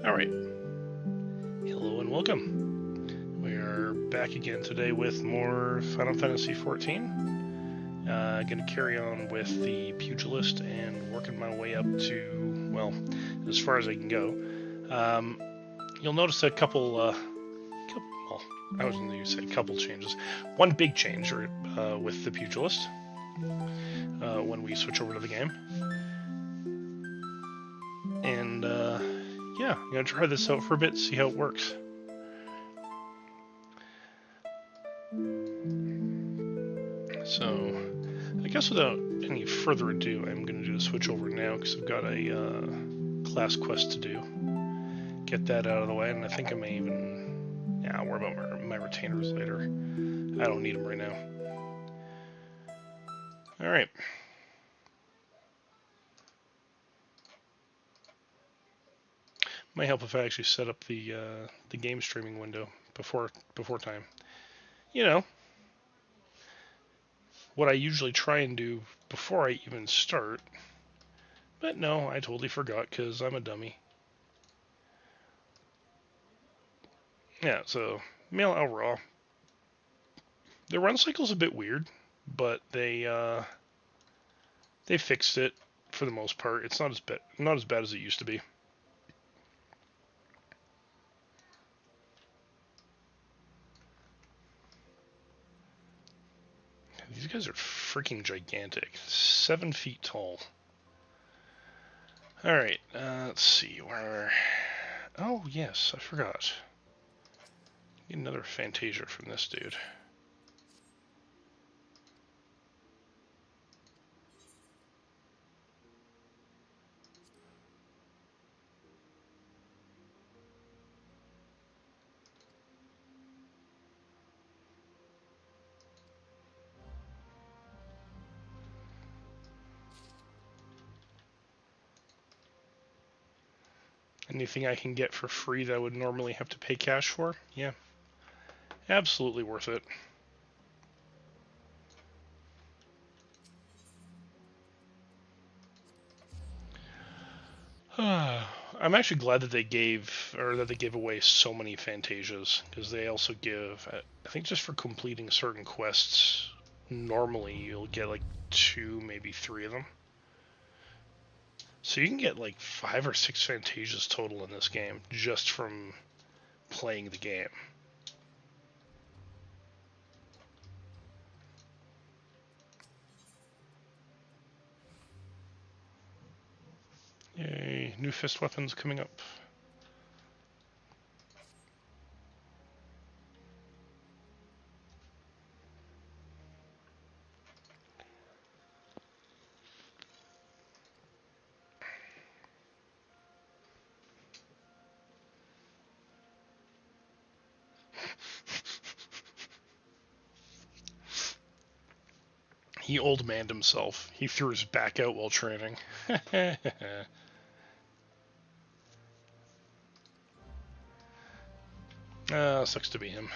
Alright, hello and welcome. We are back again today with more Final Fantasy XIV. Gonna carry on with the Pugilist and working my way up to, well, as far as I can go. You'll notice a couple, well, I was going to say a couple changes. One big change with the Pugilist when we switch over to the game. And yeah, I'm going to try this out for a bit, see how it works. So, I guess without any further ado, I'm going to do the switch over now because I've got a class quest to do. Get that out of the way, and I think I may even... Yeah, I'll worry about my retainers later. I don't need them right now. Alright. Might help if I actually set up the game streaming window before time. You know, what I usually try and do before I even start. But no, I totally forgot because I'm a dummy. Yeah, so Male Elraw. Their run cycle's a bit weird, but they fixed it for the most part. It's not as bad as it used to be. These guys are freaking gigantic. 7 feet tall. Alright, let's see where... Oh, yes, I forgot. Get another Fantasia from this dude. Anything I can get for free that I would normally have to pay cash for? Yeah. Absolutely worth it. I'm actually glad that they gave away so many Fantasias, because they also give, I think just for completing certain quests, normally you'll get like 2, maybe 3 of them. So you can get like 5 or 6 Fantasias total in this game, just from playing the game. Yay, new fist weapons coming up. He old manned himself. He threw his back out while training. Sucks to be him.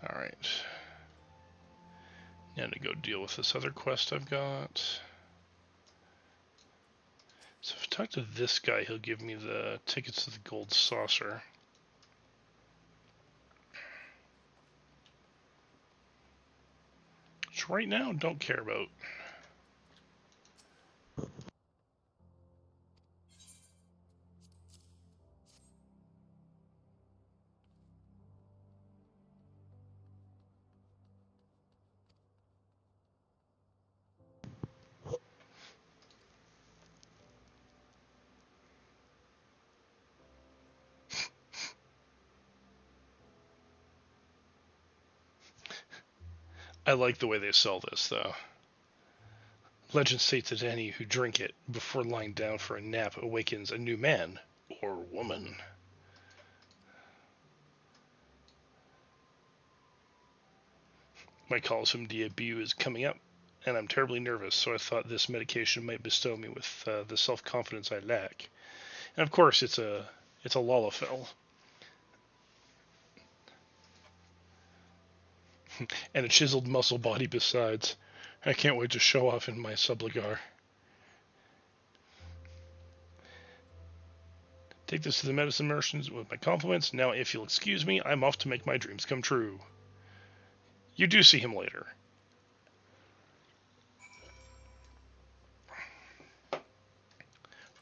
Alright. Now to go deal with this other quest I've got. So if I talk to this guy, he'll give me the tickets to the gold saucer. Which right now, don't care about. I like the way they sell this, though. Legend states that any who drink it before lying down for a nap awakens a new man or woman. my coliseum debut is coming up, and I'm terribly nervous, so I thought this medication might bestow me with the self-confidence I lack. And of course, it's a Lalafell. And a chiseled muscle body besides. I can't wait to show off in my subligar. Take this to the medicine merchants with my compliments. Now, if you'll excuse me, I'm off to make my dreams come true. You do see him later.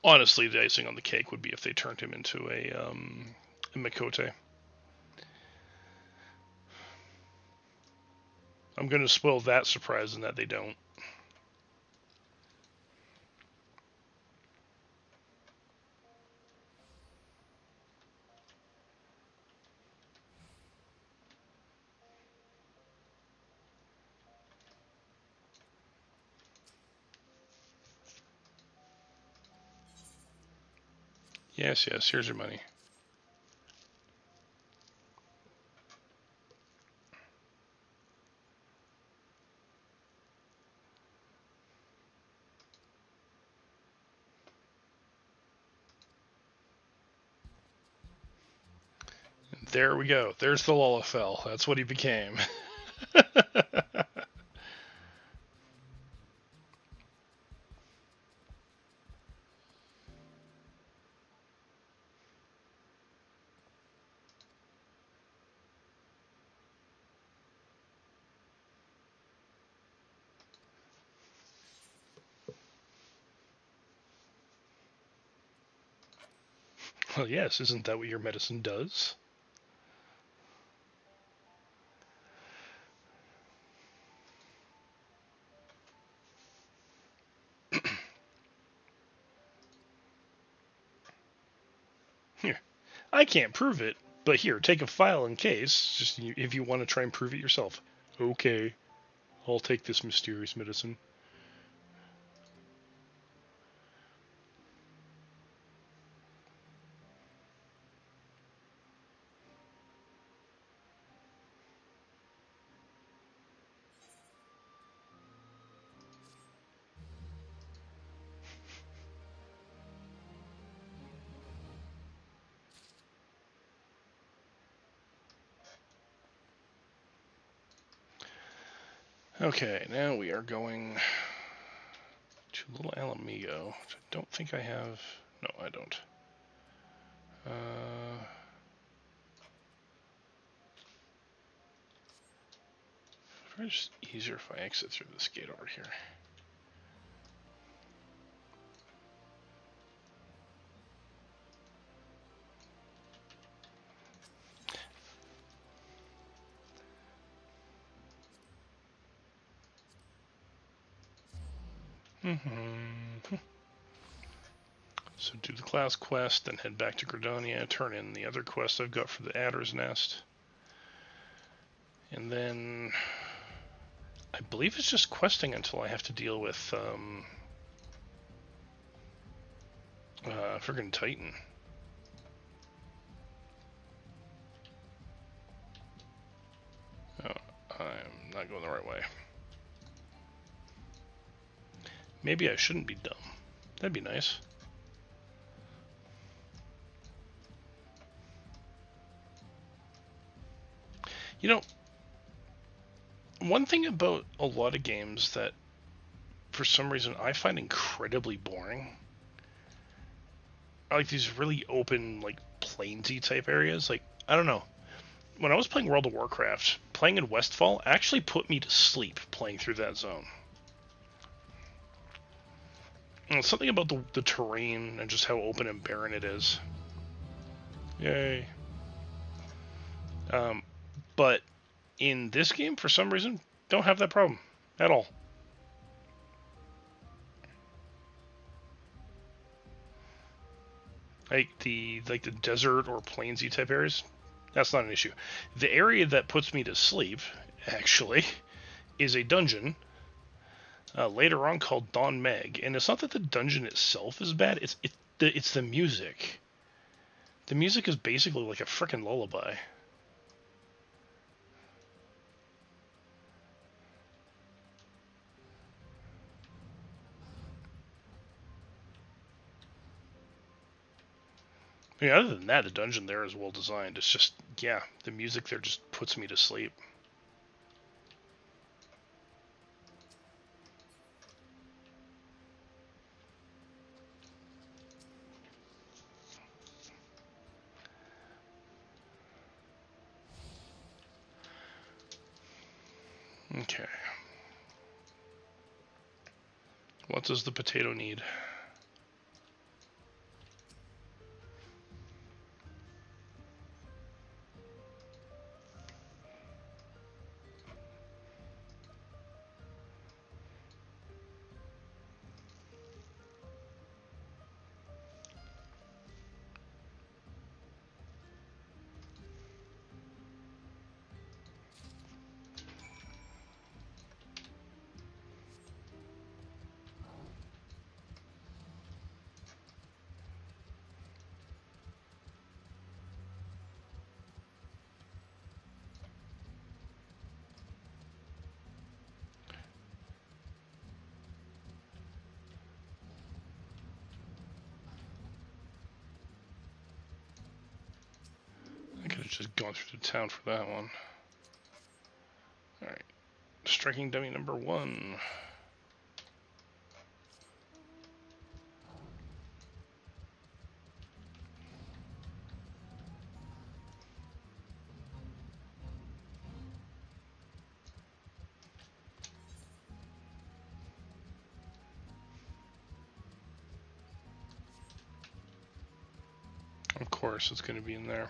Honestly, the icing on the cake would be if they turned him into a Mikote. I'm going to spoil that surprise in that they don't. Yes, here's your money. There we go. There's the Lalafell. That's what he became. Well, yes, isn't that what your medicine does? Here, I can't prove it, but here, take a file in case, just if you want to try and prove it yourself. Okay, I'll take this mysterious medicine. Okay, now we are going to Little Alamigo, which I don't think I have. No, I don't. It's just easier if I exit through this gate over here. So do the class quest, then head back to Gradonia, turn in the other quest I've got for the Adder's Nest. And then I believe it's just questing until I have to deal with friggin' Titan. Oh, I'm not going the right way. Maybe I shouldn't be dumb. That'd be nice. You know, one thing about a lot of games that for some reason I find incredibly boring are like these really open, like plainsy type areas. Like, I don't know. When I was playing World of Warcraft, playing in Westfall actually put me to sleep playing through that zone. And something about the terrain and just how open and barren it is. Yay. But in this game, for some reason, don't have that problem at all. Like the desert or plainsy type areas, that's not an issue. The area that puts me to sleep, actually, is a dungeon later on called Dawn Meg, and it's not that the dungeon itself is bad. It's the music. The music is basically like a frickin' lullaby. I mean, other than that, the dungeon there is well designed. It's just, yeah, the music there just puts me to sleep. Okay. What does the potato need? I could have just gone through the town for that one. Alright. Striking dummy number 1. Of course, it's going to be in there.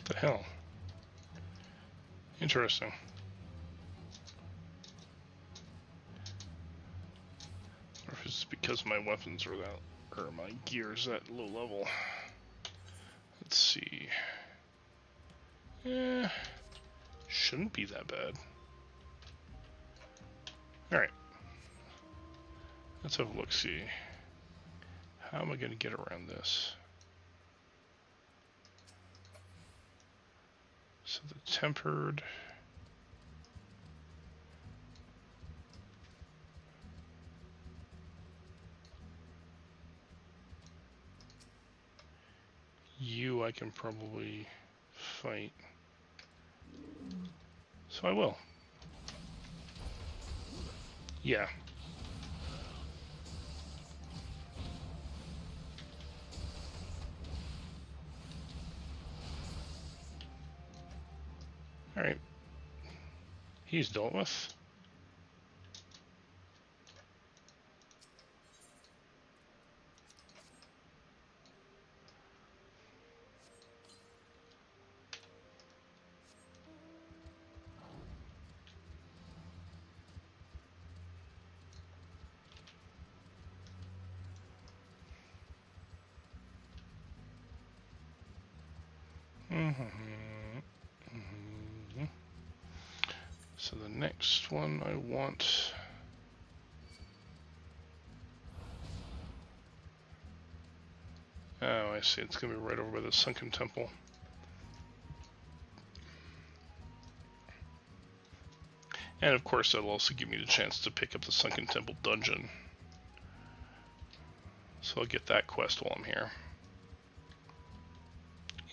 What the hell? Interesting. Or if it's because my weapons are that, or my gear's at low level. Let's see. Shouldn't be that bad. Alright. Let's have a look, see. How am I going to get around this? So the tempered. You I can probably fight. So I will. Yeah. Alright. He's dealt with. So the next one I want. Oh, I see. It's going to be right over by the sunken temple. And of course, that'll also give me the chance to pick up the sunken temple dungeon. So I'll get that quest while I'm here.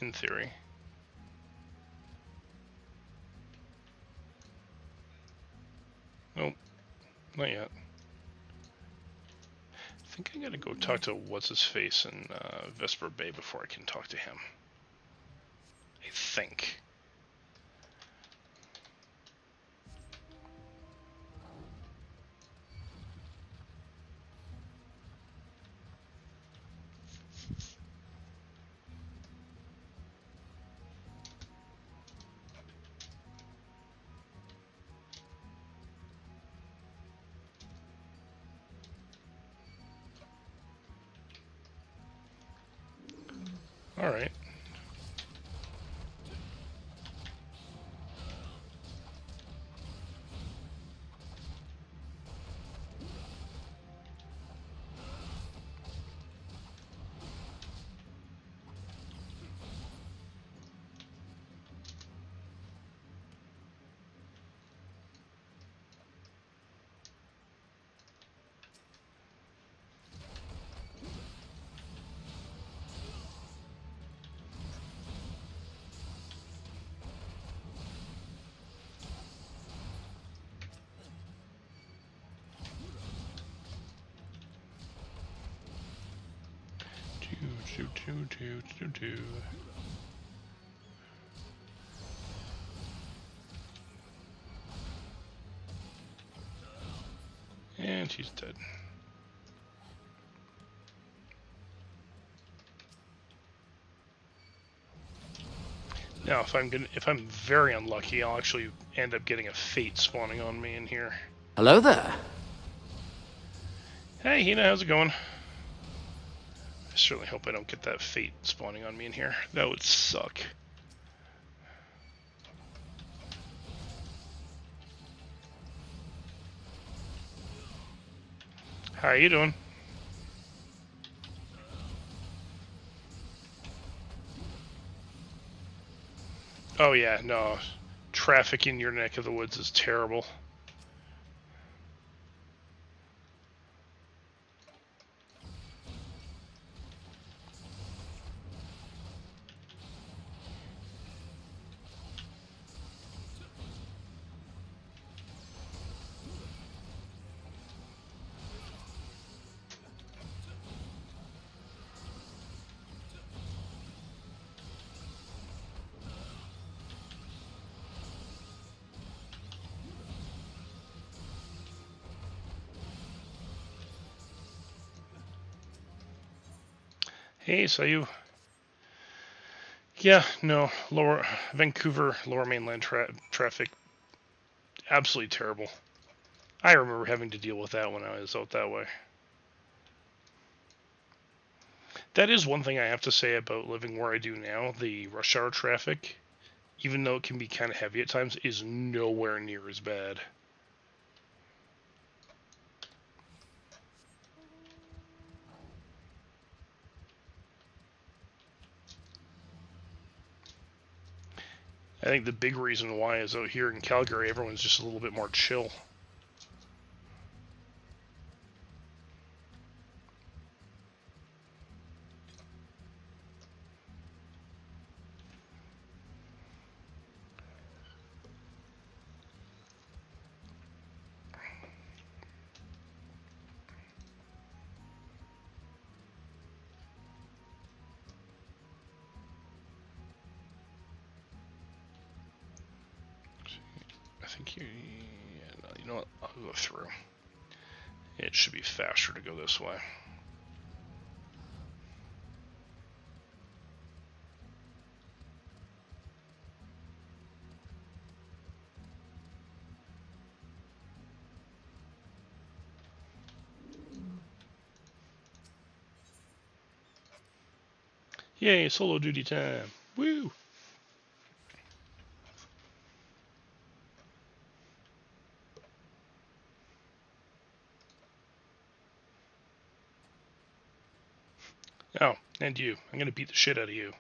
In theory. Nope, not yet. I think I gotta go talk to what's-his-face in Vesper Bay before I can talk to him. I think. Alright. And she's dead. Now, if I'm very unlucky, I'll actually end up getting a fate spawning on me in here. Hello there. Hey, Hina, how's it going? I certainly hope I don't get that fate spawning on me in here. That would suck. How are you doing? Oh yeah, no. Traffic in your neck of the woods is terrible. Hey, Sayu. Yeah, no, Vancouver, lower mainland traffic, absolutely terrible. I remember having to deal with that when I was out that way. That is one thing I have to say about living where I do now. The rush hour traffic, even though it can be kind of heavy at times, is nowhere near as bad. I think the big reason why is out here in Calgary, everyone's just a little bit more chill. I think you know what? I'll go through. It should be faster to go this way. Yay, solo duty time. Woo! Oh, and you. I'm gonna beat the shit out of you.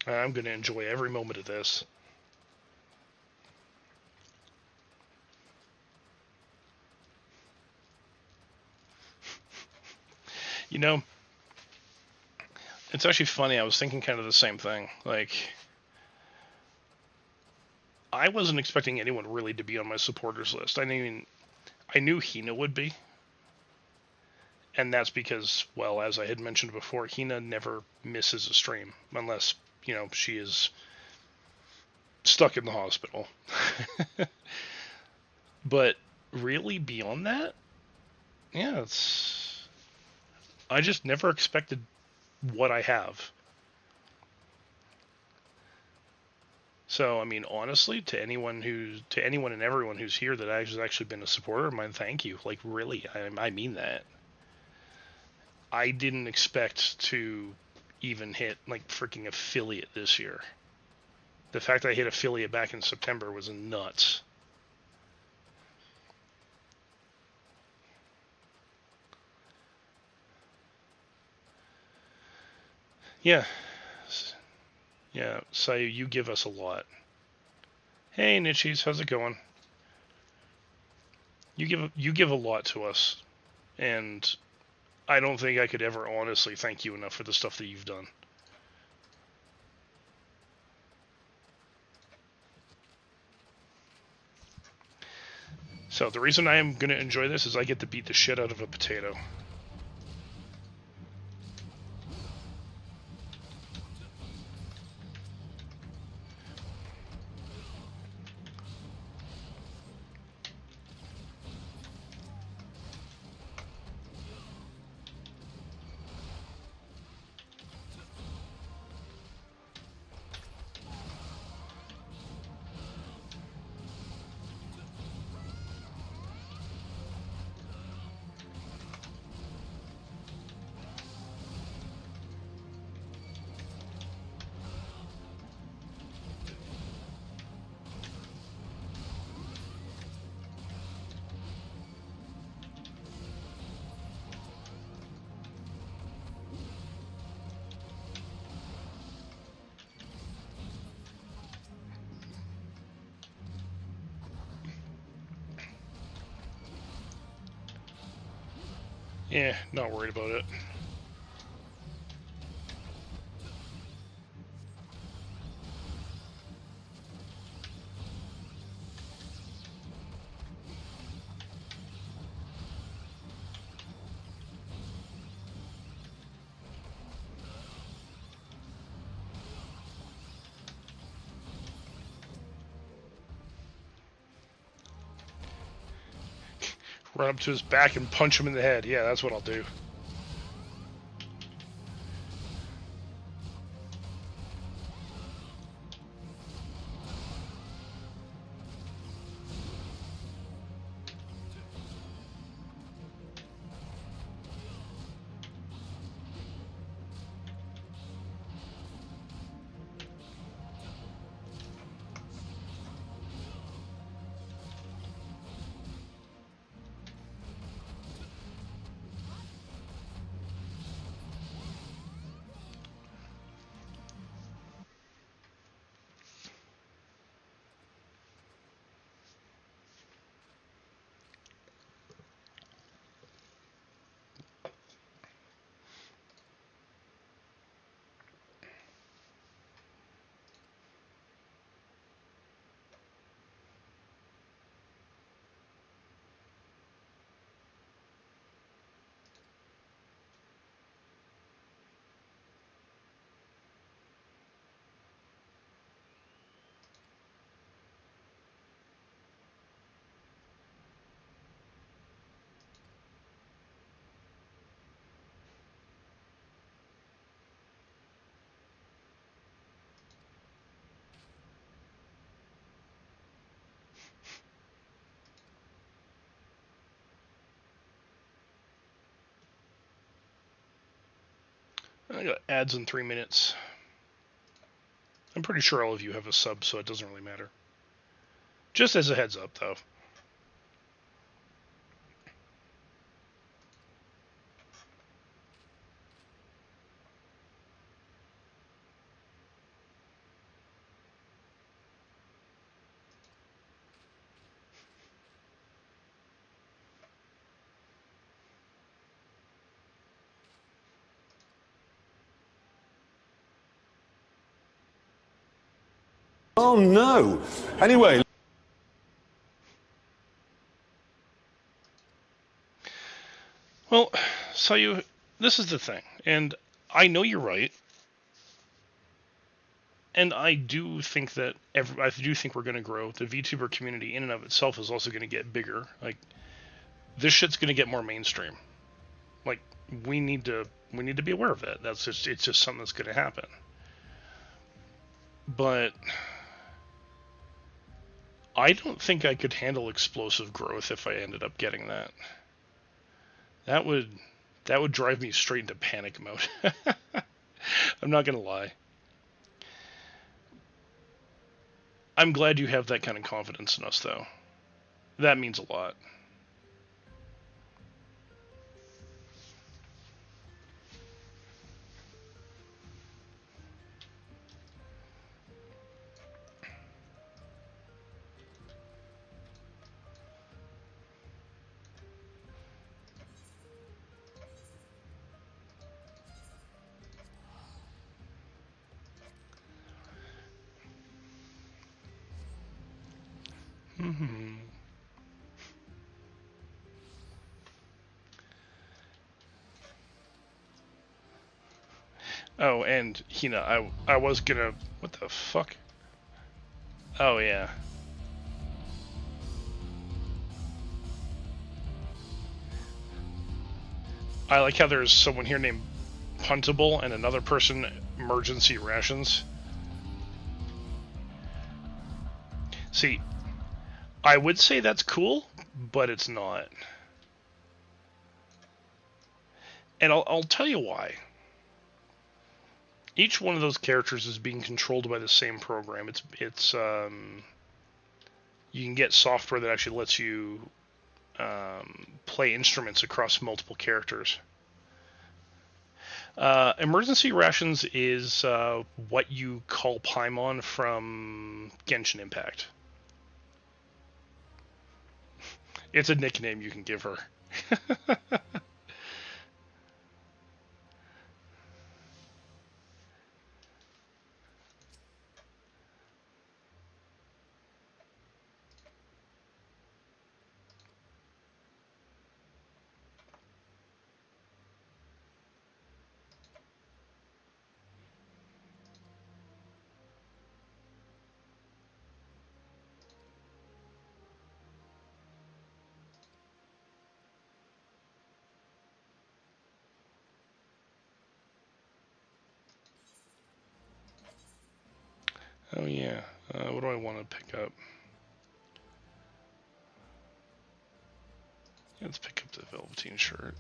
I'm gonna enjoy every moment of this. You know, it's actually funny. I was thinking kind of the same thing. Like, I wasn't expecting anyone really to be on my supporters list. I mean, I knew Hina would be. And that's because, well, as I had mentioned before, Hina never misses a stream unless, you know, she is stuck in the hospital. But really, beyond that, yeah, I just never expected what I have. So, I mean, honestly, to anyone and everyone who's here that has actually been a supporter of mine, thank you. Like, really, I mean that. I didn't expect to even hit like freaking affiliate this year. The fact that I hit affiliate back in September was nuts. Yeah, yeah. So you give us a lot. Hey, Nichies, how's it going? You give a lot to us, and I don't think I could ever honestly thank you enough for the stuff that you've done. So the reason I am going to enjoy this is I get to beat the shit out of a potato. Yeah, not worried about it. Run up to his back and punch him in the head. Yeah, that's what I'll do. I got ads in 3 minutes. I'm pretty sure all of you have a sub, so it doesn't really matter. Just as a heads up, though. Oh no. Anyway. Well, so this is the thing, and I know you're right, and I do think that I do think we're going to grow. The VTuber community in and of itself is also going to get bigger. Like, this shit's going to get more mainstream. Like, we need to be aware of that. It's just something that's going to happen. But I don't think I could handle explosive growth if I ended up getting that. That would drive me straight into panic mode. I'm not gonna lie. I'm glad you have that kind of confidence in us, though. That means a lot. Hmm. Oh, and I was gonna. What the fuck? Oh yeah. I like how there's someone here named Puntable and another person emergency rations. See, I would say that's cool, but it's not. And I'll tell you why. Each one of those characters is being controlled by the same program. It's you can get software that actually lets you play instruments across multiple characters. Emergency rations is what you call Paimon from Genshin Impact. It's a nickname you can give her. Oh yeah. What do I want to pick up? Let's pick up the Velveteen shirt.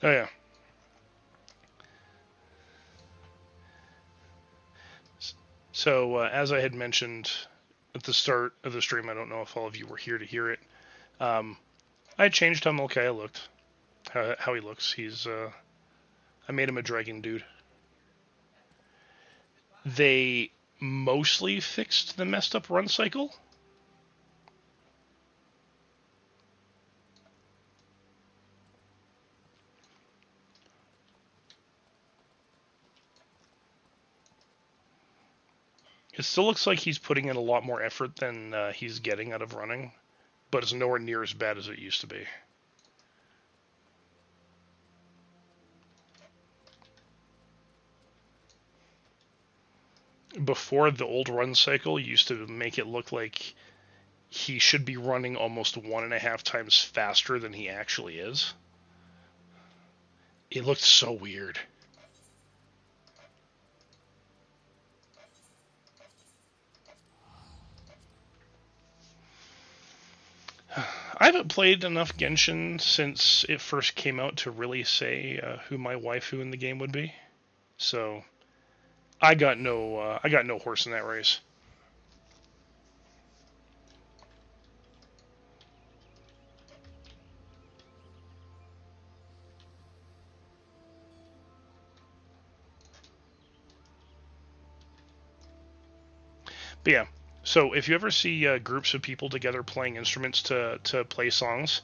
Oh yeah. So as I had mentioned at the start of the stream, I don't know if all of you were here to hear it. I changed how Milkai looked, how he looks. I made him a dragon dude. They mostly fixed the messed up run cycle. It still looks like he's putting in a lot more effort than he's getting out of running, but it's nowhere near as bad as it used to be. Before, the old run cycle used to make it look like he should be running almost 1.5 times faster than he actually is. It looked so weird. I haven't played enough Genshin since it first came out to really say who my waifu in the game would be. So I got no horse in that race. But yeah, so if you ever see groups of people together playing instruments to play songs,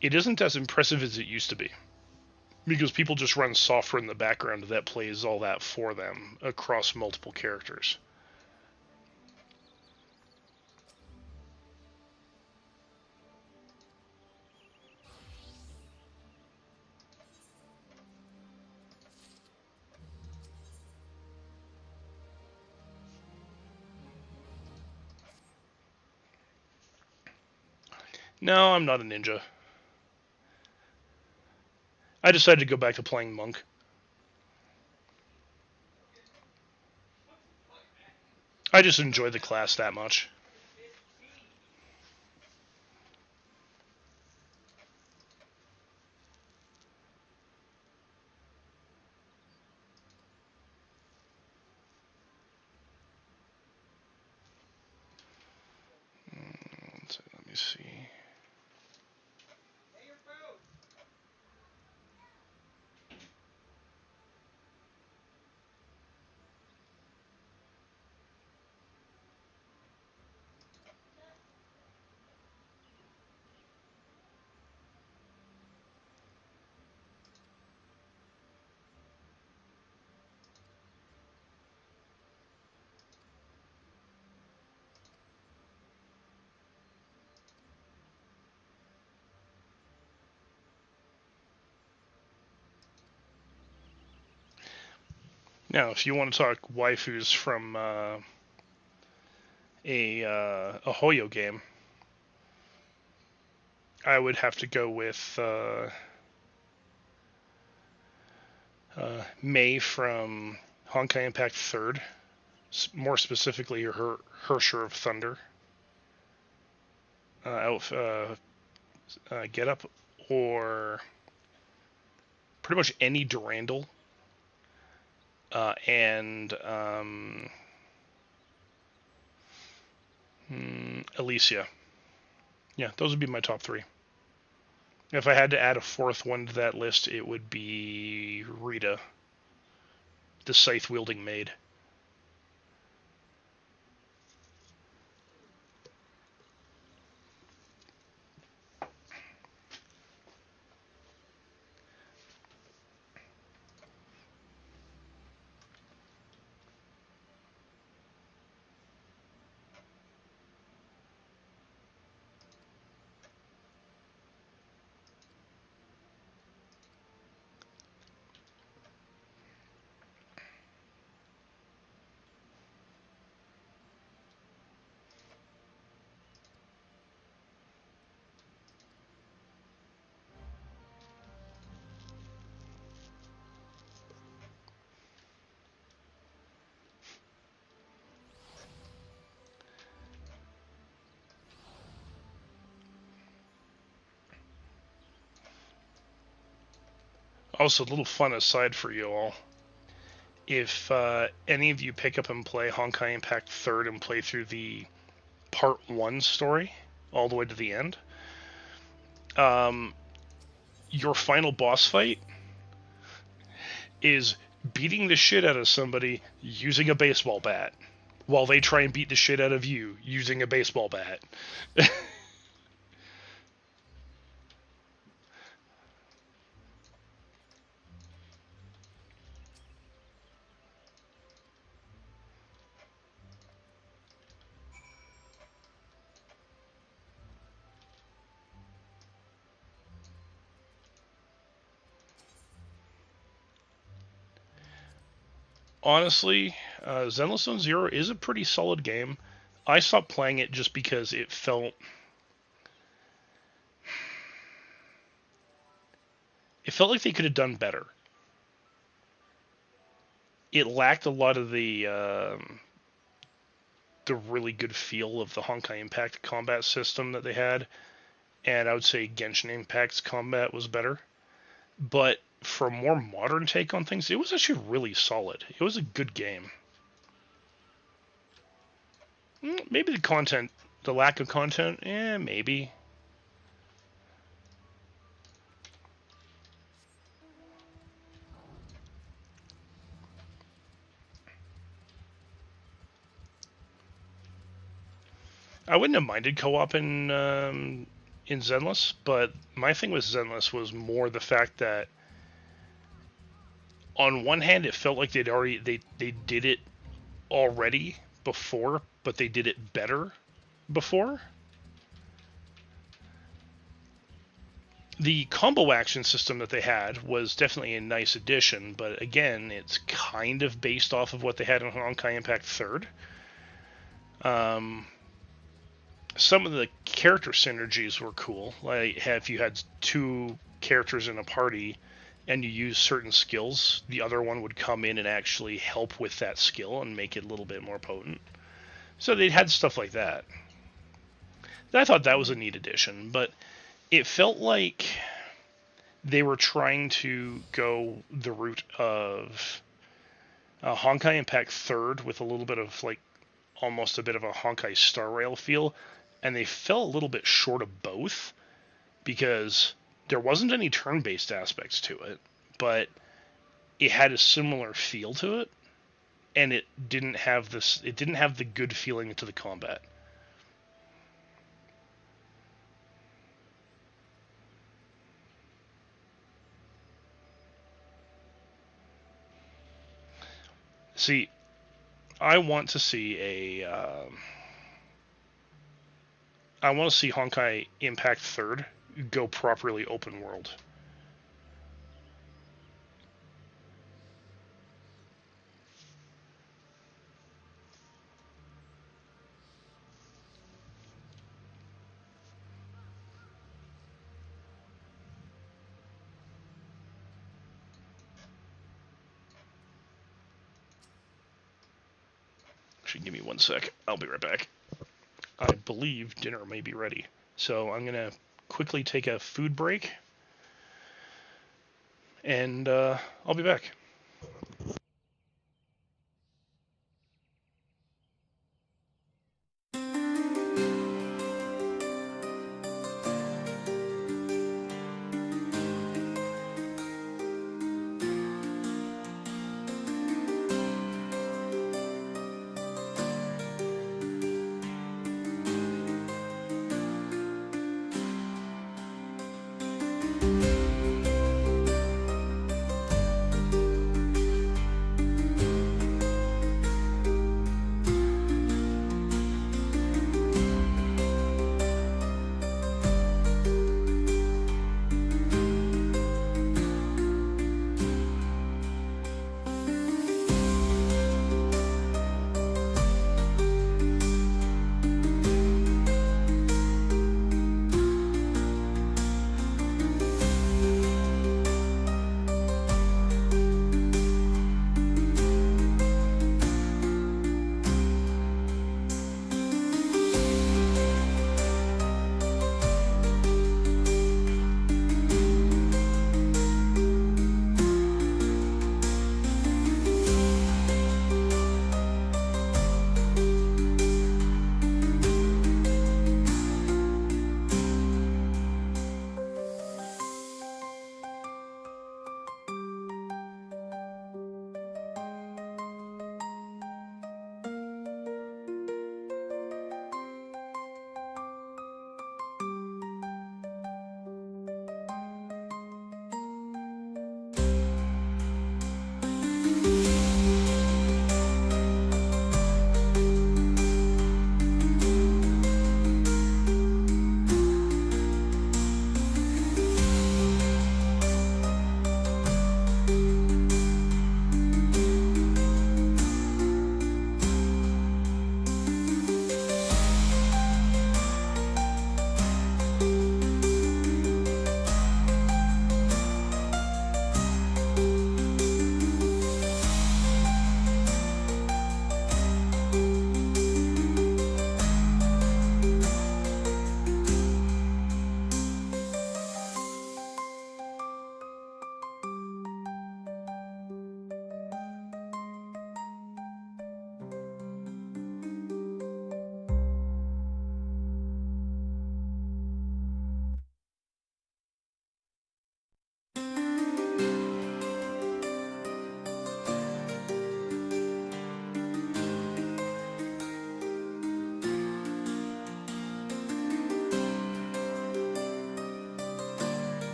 it isn't as impressive as it used to be. Because people just run software in the background that plays all that for them across multiple characters. No, I'm not a ninja. I decided to go back to playing Monk. I just enjoy the class that much. Let me see. Now, if you want to talk waifus from a Hoyo game, I would have to go with Mei from Honkai Impact 3rd, more specifically her Hersher of Thunder get up, or pretty much any Durandal, and Alicia. Yeah, those would be my top 3. If I had to add a 4th one to that list, it would be Rita, the scythe-wielding maid. Also, a little fun aside for you all. If any of you pick up and play Honkai Impact 3rd and play through the Part 1 story all the way to the end, your final boss fight is beating the shit out of somebody using a baseball bat while they try and beat the shit out of you using a baseball bat. Honestly, Zenless Zone Zero is a pretty solid game. I stopped playing it just because it felt like they could have done better. It lacked a lot of the really good feel of the Honkai Impact combat system that they had, and I would say Genshin Impact's combat was better. But for a more modern take on things, it was actually really solid. It was a good game. Maybe the lack of content, maybe. I wouldn't have minded co-op in Zenless, but my thing with Zenless was more the fact that on one hand it felt like they did it already before, but they did it better before. The combo action system that they had was definitely a nice addition, but again, it's kind of based off of what they had in Honkai Impact 3rd. Some of the character synergies were cool. Like if you had 2 characters in a party, and you use certain skills, the other one would come in and actually help with that skill and make it a little bit more potent. So they had stuff like that. I thought that was a neat addition, but it felt like they were trying to go the route of Honkai Impact 3rd with a little bit of like almost a bit of a Honkai Star Rail feel, and they fell a little bit short of both because there wasn't any turn-based aspects to it, but it had a similar feel to it, and it didn't have this. It didn't have the good feeling to the combat. See, I want to see I want to see Honkai Impact 3rd go properly open world. Actually, give me 1 sec. I'll be right back. I believe dinner may be ready. So I'm going to quickly take a food break, and I'll be back.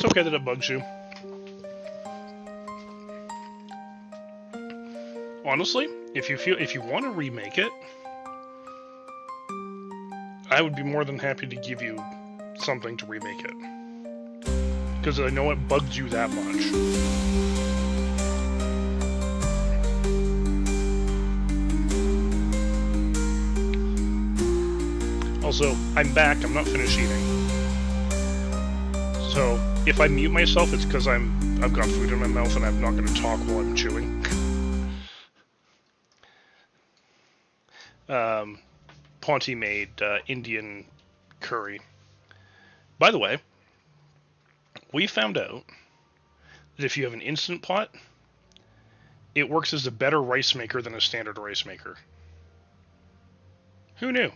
It's okay that it bugs you. Honestly, if you want to remake it, I would be more than happy to give you something to remake it. Because I know it bugged you that much. Also, I'm back, I'm not finished eating. So, if I mute myself, it's because I've got food in my mouth and I'm not going to talk while I'm chewing. Ponty made Indian curry. By the way, we found out that if you have an Instant Pot, it works as a better rice maker than a standard rice maker. Who knew?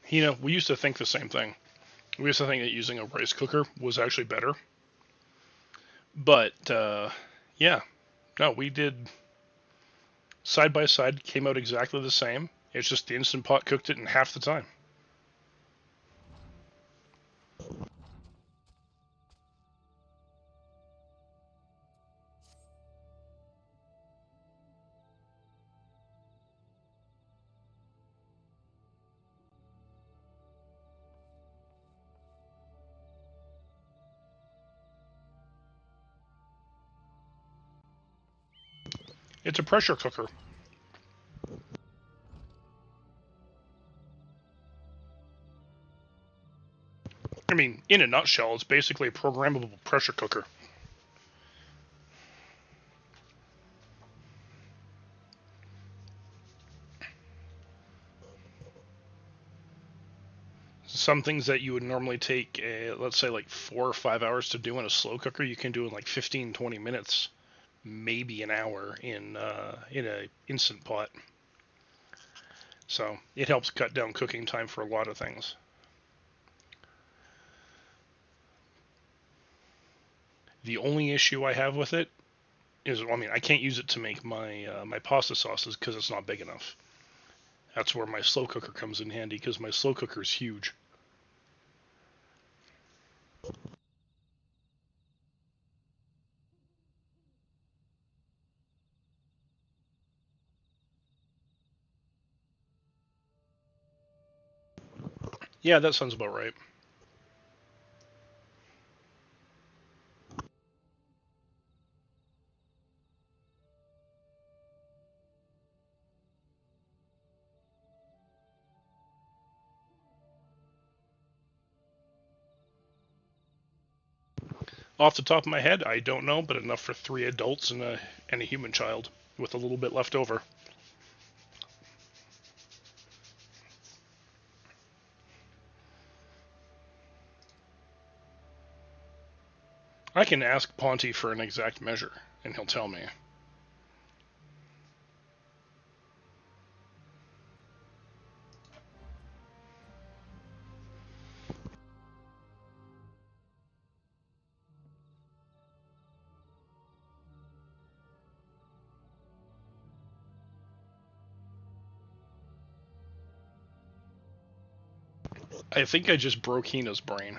You know, we used to think the same thing. We used to think that using a rice cooker was actually better. But, yeah. No, we did side by side, came out exactly the same. It's just the Instant Pot cooked it in half the time. It's a pressure cooker. I mean, in a nutshell, it's basically a programmable pressure cooker. Some things that you would normally take, let's say, like 4 or 5 hours to do in a slow cooker, you can do in like 15, 20 minutes, maybe an hour in a Instant Pot. So it helps cut down cooking time for a lot of things. The only issue I have with it is, I mean, I can't use it to make my my pasta sauces because it's not big enough. That's where my slow cooker comes in handy because my slow cooker is huge. Yeah, that sounds about right. Off the top of my head, I don't know, but enough for 3 adults and a human child with a little bit left over. I can ask Ponty for an exact measure, and he'll tell me. I think I just broke Hina's brain.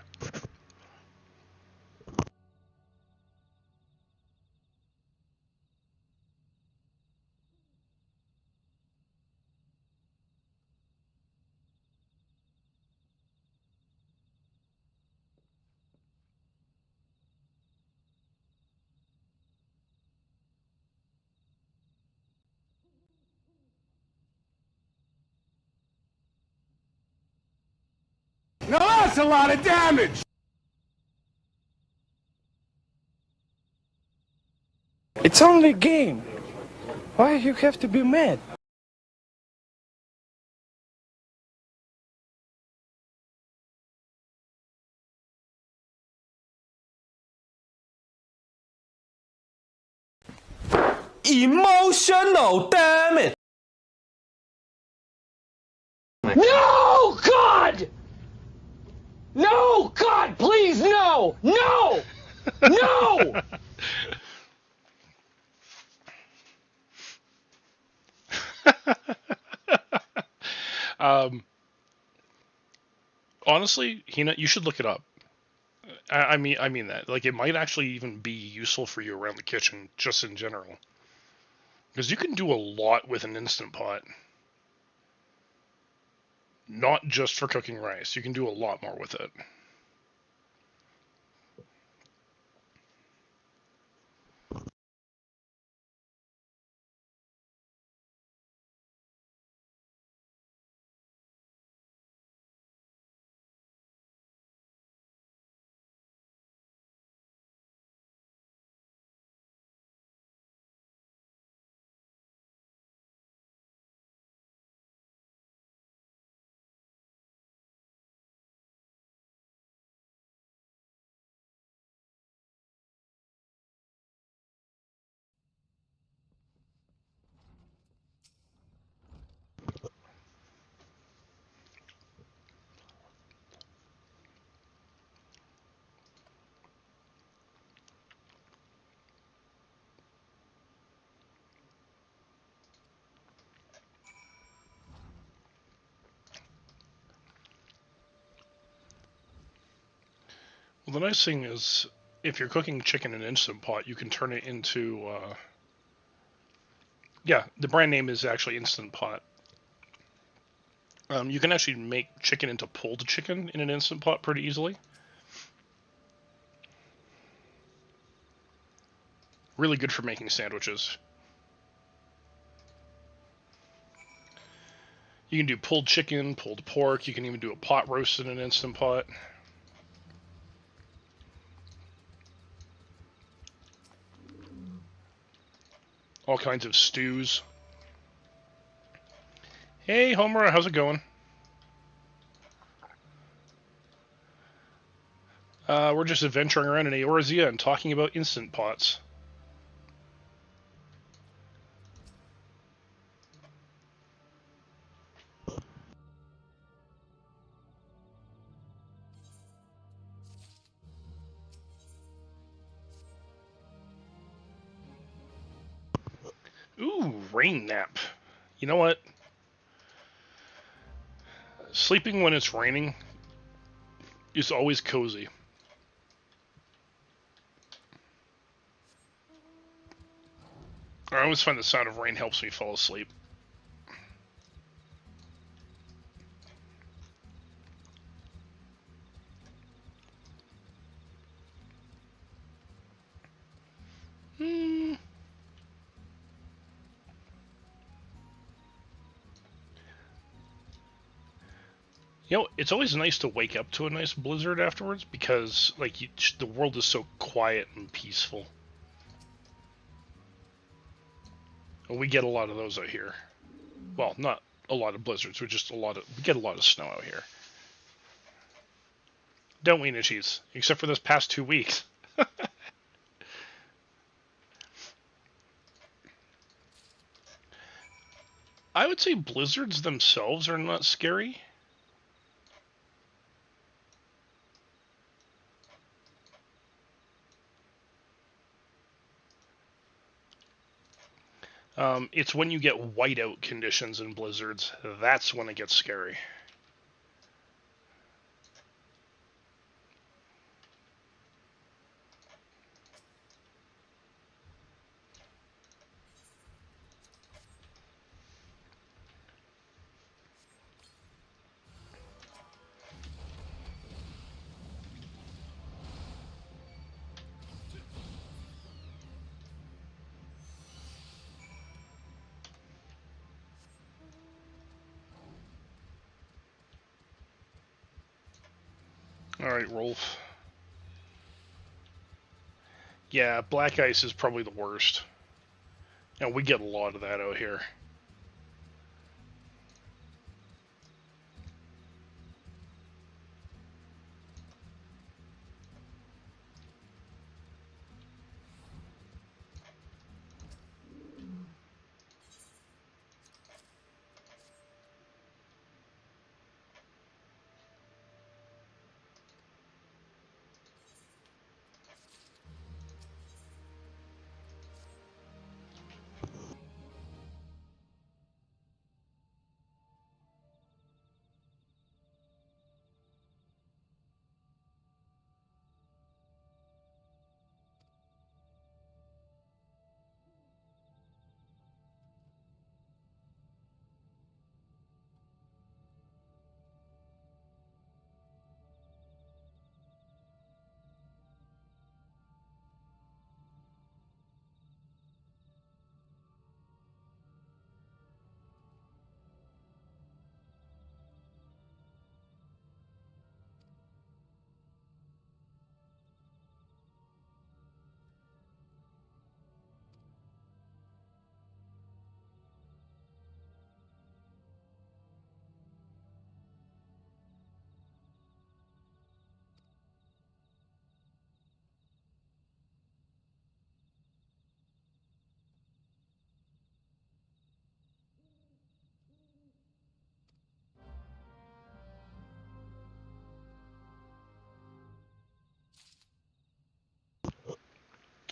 Now that's a lot of damage! It's only a game. Why you have to be mad? Emotional, damn it! No, God! No, God, please, no! No! No! Honestly, you should look it up. I mean that. Like, it might actually even be useful for you around the kitchen, just in general. Because you can do a lot with an Instant Pot. Not just for cooking rice. You can do a lot more with it. Well, the nice thing is, if you're cooking chicken in an Instant Pot, you can turn it into... yeah, the brand name is actually Instant Pot. You can actually make chicken into pulled chicken in an Instant Pot pretty easily. Really good for making sandwiches. You can do pulled chicken, pulled pork. You can even do a pot roast in an Instant Pot. All kinds of stews. Hey, Homer, how's it going? We're just adventuring around in Eorzea and talking about Instant Pots. Ooh, rain nap. You know what? Sleeping when it's raining is always cozy. I always find the sound of rain helps me fall asleep. Hmm. You know, it's always nice to wake up to a nice blizzard afterwards because, like, the world is so quiet and peaceful. And we get a lot of those out here. Well, not a lot of blizzards, we get a lot of snow out here. Don't we, Nishies? Except for this past 2 weeks. I would say blizzards themselves are not scary. It's when you get whiteout conditions in blizzards, that's when it gets scary. Alright, Rolf. Yeah, black ice is probably the worst. And we get a lot of that out here.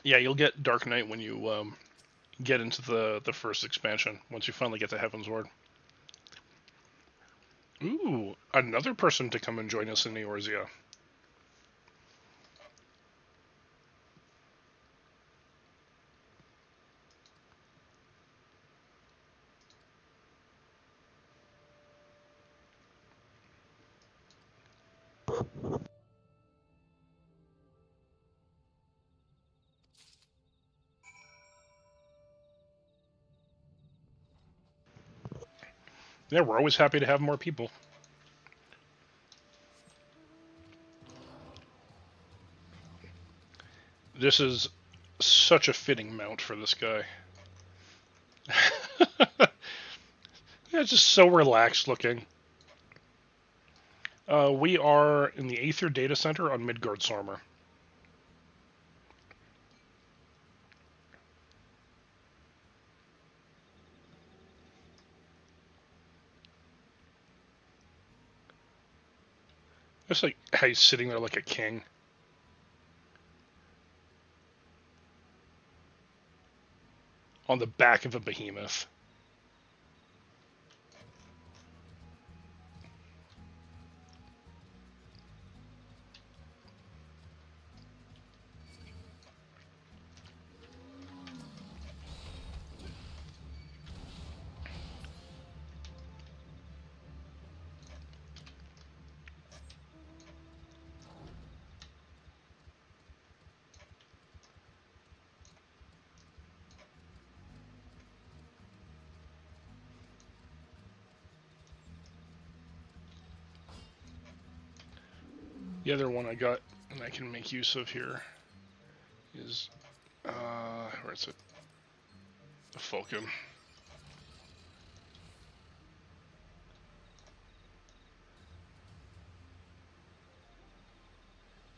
Yeah, you'll get Dark Knight when you get into the first expansion, once you finally get to Heaven's Ward. Ooh, another person to come and join us in Eorzea. Yeah, we're always happy to have more people. This is such a fitting mount for this guy. Yeah, just so relaxed looking. We are in the Aether Data Center on Midgard Sormer. Just like how he's sitting there like a king. On the back of a behemoth. The other one I got and I can make use of here is, where is it? The Falcon.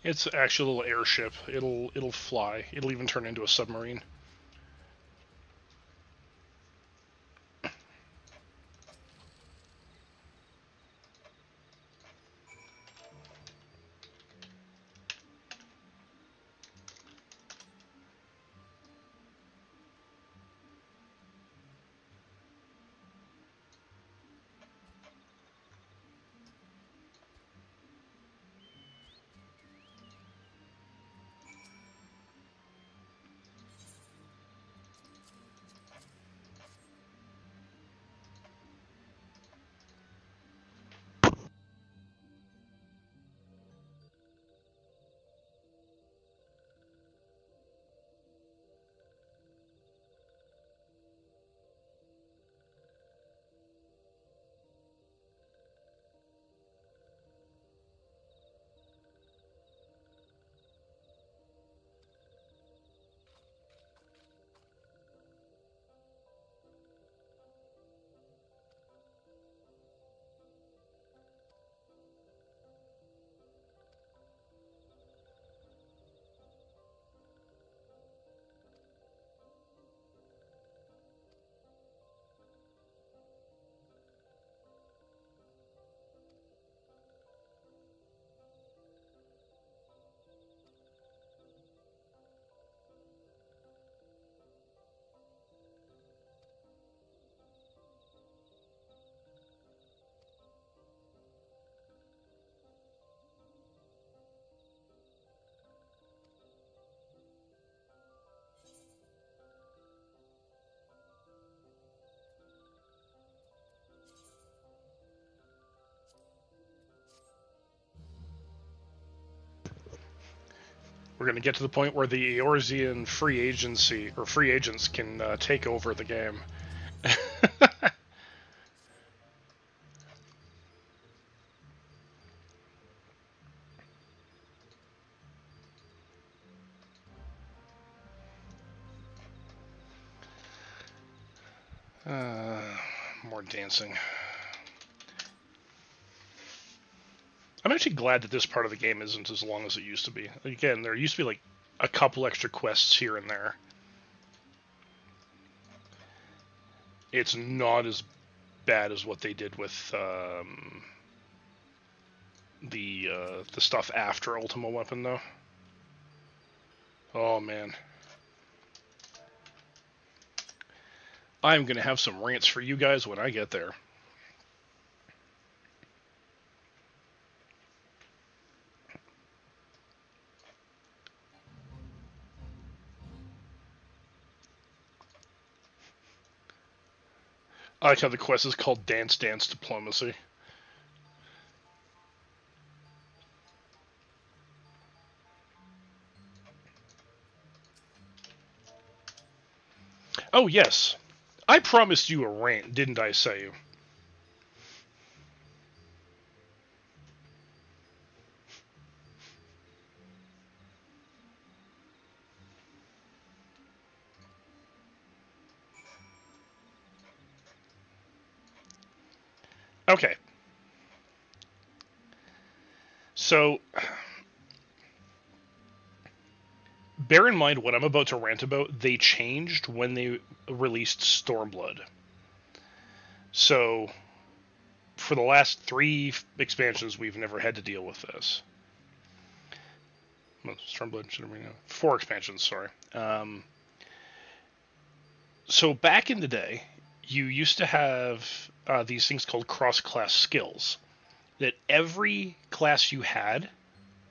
It's actually a little airship. It'll fly. It'll even turn into a submarine. We're going to get to the point where the Eorzean free agents can take over the game. More dancing. I'm actually glad that this part of the game isn't as long as it used to be. Again, there used to be like a couple extra quests here and there. It's not as bad as what they did with the stuff after Ultima Weapon, though. Oh man, I'm gonna have some rants for you guys when I get there. I like how the quest is called Dance Dance Diplomacy. Oh yes, I promised you a rant, didn't I say? Okay. So, bear in mind what I'm about to rant about, they changed when they released Stormblood. So, for the last 3 expansions, we've never had to deal with this. Well, Stormblood should have been 4 expansions, sorry. So, back in the day, you used to have these things called cross-class skills. That every class you had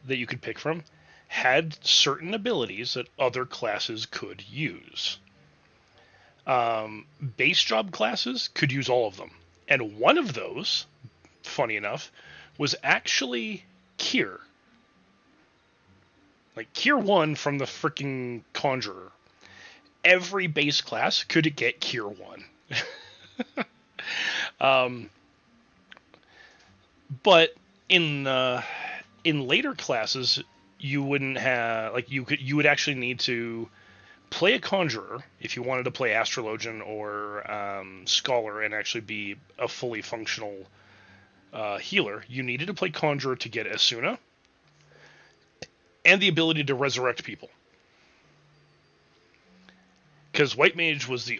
that you could pick from had certain abilities that other classes could use. Base job classes could use all of them. And one of those, funny enough, was actually Kier. Like Kier 1 from the freaking Conjurer. Every base class could get Kier 1. But in later classes, you wouldn't have you would actually need to play a conjurer if you wanted to play astrologian or scholar and actually be a fully functional healer. You needed to play conjurer to get Asuna and the ability to resurrect people. Because White Mage was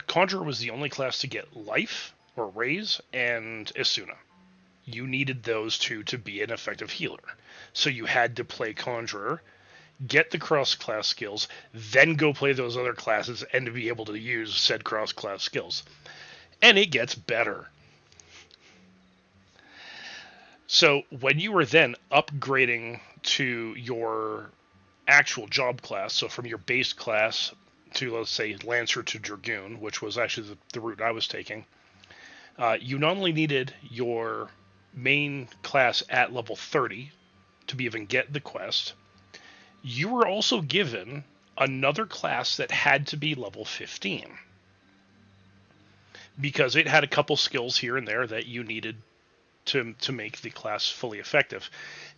Conjurer was the only class to get life or raise and Asuna. You needed those two to be an effective healer. So you had to play Conjurer, get the cross-class skills, then go play those other classes and to be able to use said cross-class skills. And it gets better. So when you were then upgrading to your actual job class, so from your base class to, let's say, Lancer to Dragoon, which was actually the route I was taking, you not only needed your main class at level 30 to even get the quest, you were also given another class that had to be level 15 because it had a couple skills here and there that you needed to make the class fully effective.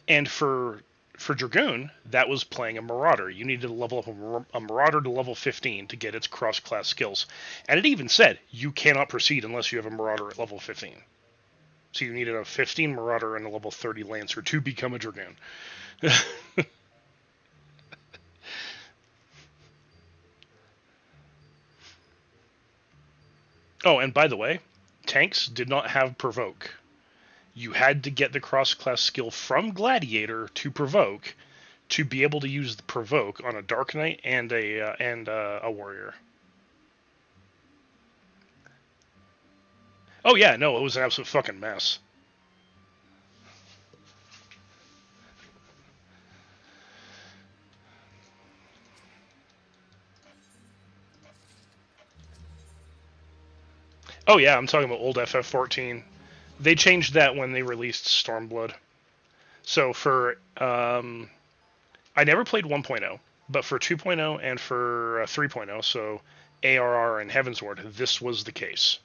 And for Dragoon, that was playing a Marauder. You needed to level up a Marauder to level 15 to get its cross-class skills. And it even said you cannot proceed unless you have a Marauder at level 15. So you needed a 15 Marauder and a level 30 Lancer to become a Dragoon. Oh, and by the way, tanks did not have Provoke. You had to get the cross-class skill from Gladiator to Provoke to be able to use the Provoke on a Dark Knight and a Warrior. Oh yeah, no, it was an absolute fucking mess. Oh yeah, I'm talking about old FF14. They changed that when they released Stormblood. So for I I never played 1.0, but for 2.0 and for 3.0, so ARR and Heavensward, this was the case.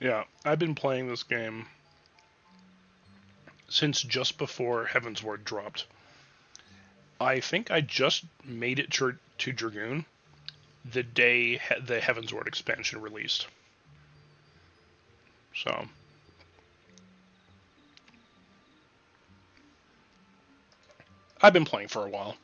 Yeah, I've been playing this game since just before Heavensward dropped. I think I just made it to Dragoon the day the Heavensward expansion released. So, I've been playing for a while.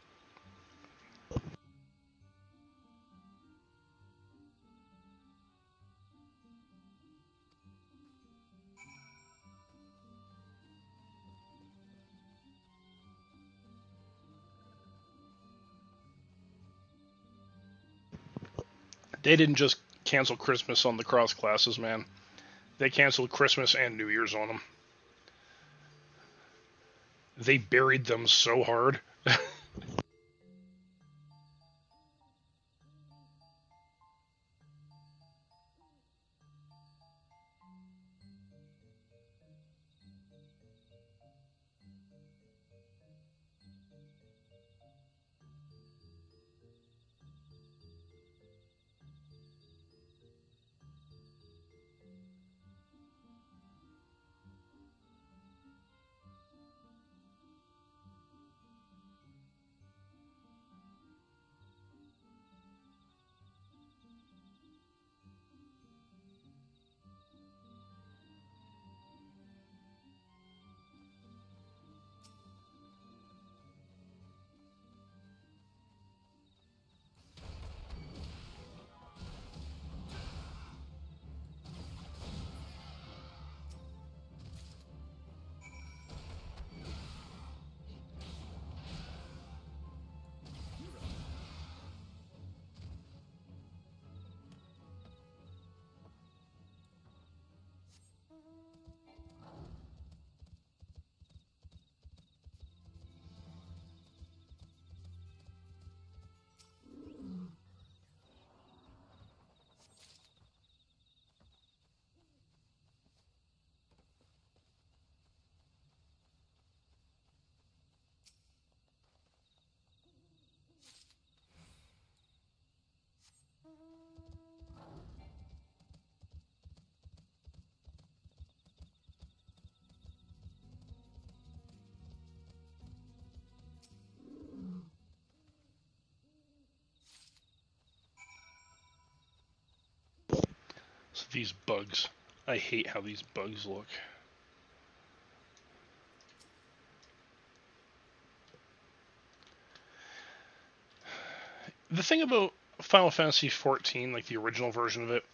They didn't just cancel Christmas on the cross classes, man. They canceled Christmas and New Year's on them. They buried them so hard. So these bugs. I hate how these bugs look. The thing about Final Fantasy XIV, like the original version of it,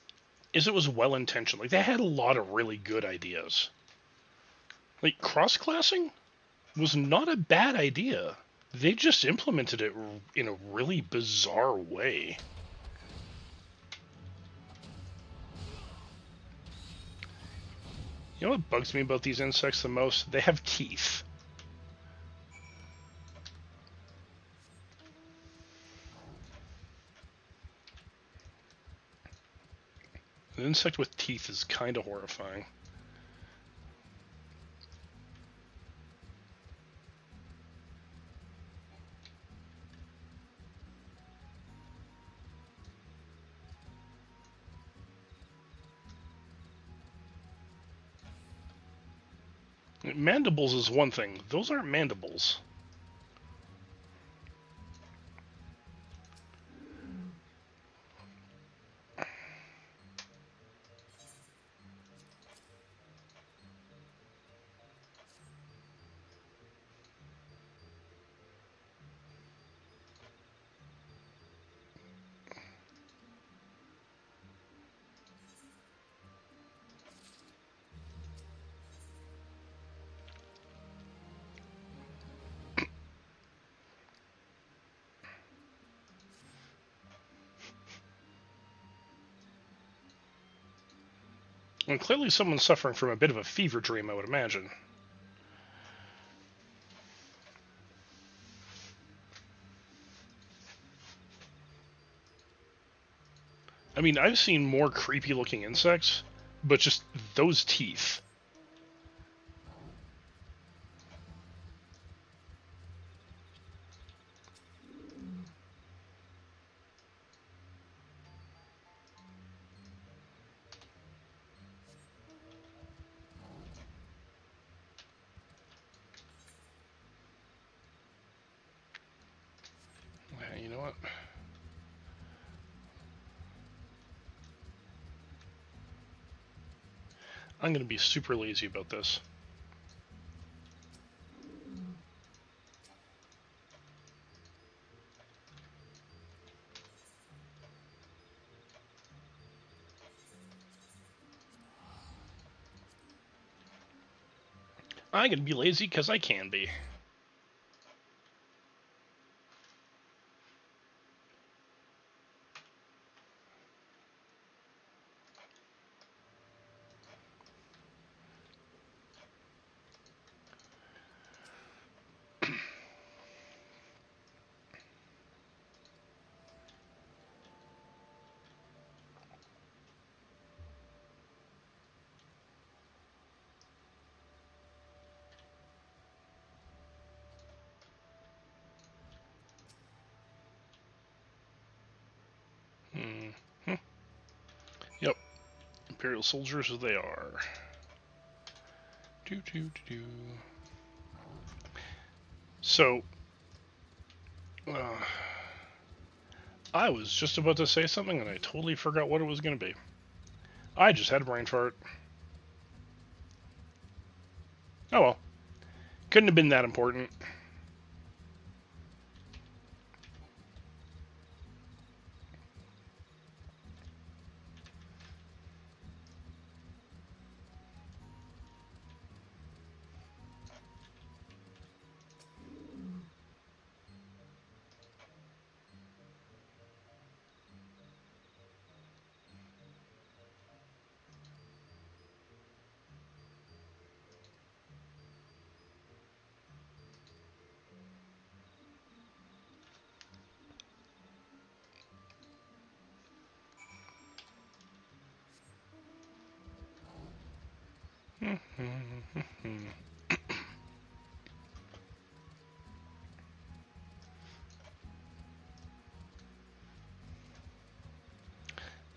is it was well intentioned. Like they had a lot of really good ideas. Like cross-classing was not a bad idea. They just implemented it in a really bizarre way. You know what bugs me about these insects the most? They have teeth. An insect with teeth is kind of horrifying. Mandibles is one thing. Those aren't mandibles. And clearly someone's suffering from a bit of a fever dream, I would imagine. I mean, I've seen more creepy looking insects, but just those teeth. You know what? I'm going to be super lazy about this. I'm going to be lazy because I can be. Mm-hmm. Yep. Imperial soldiers as they are. Do. So, I was just about to say something and I totally forgot what it was going to be. I just had a brain fart. Oh well. Couldn't have been that important.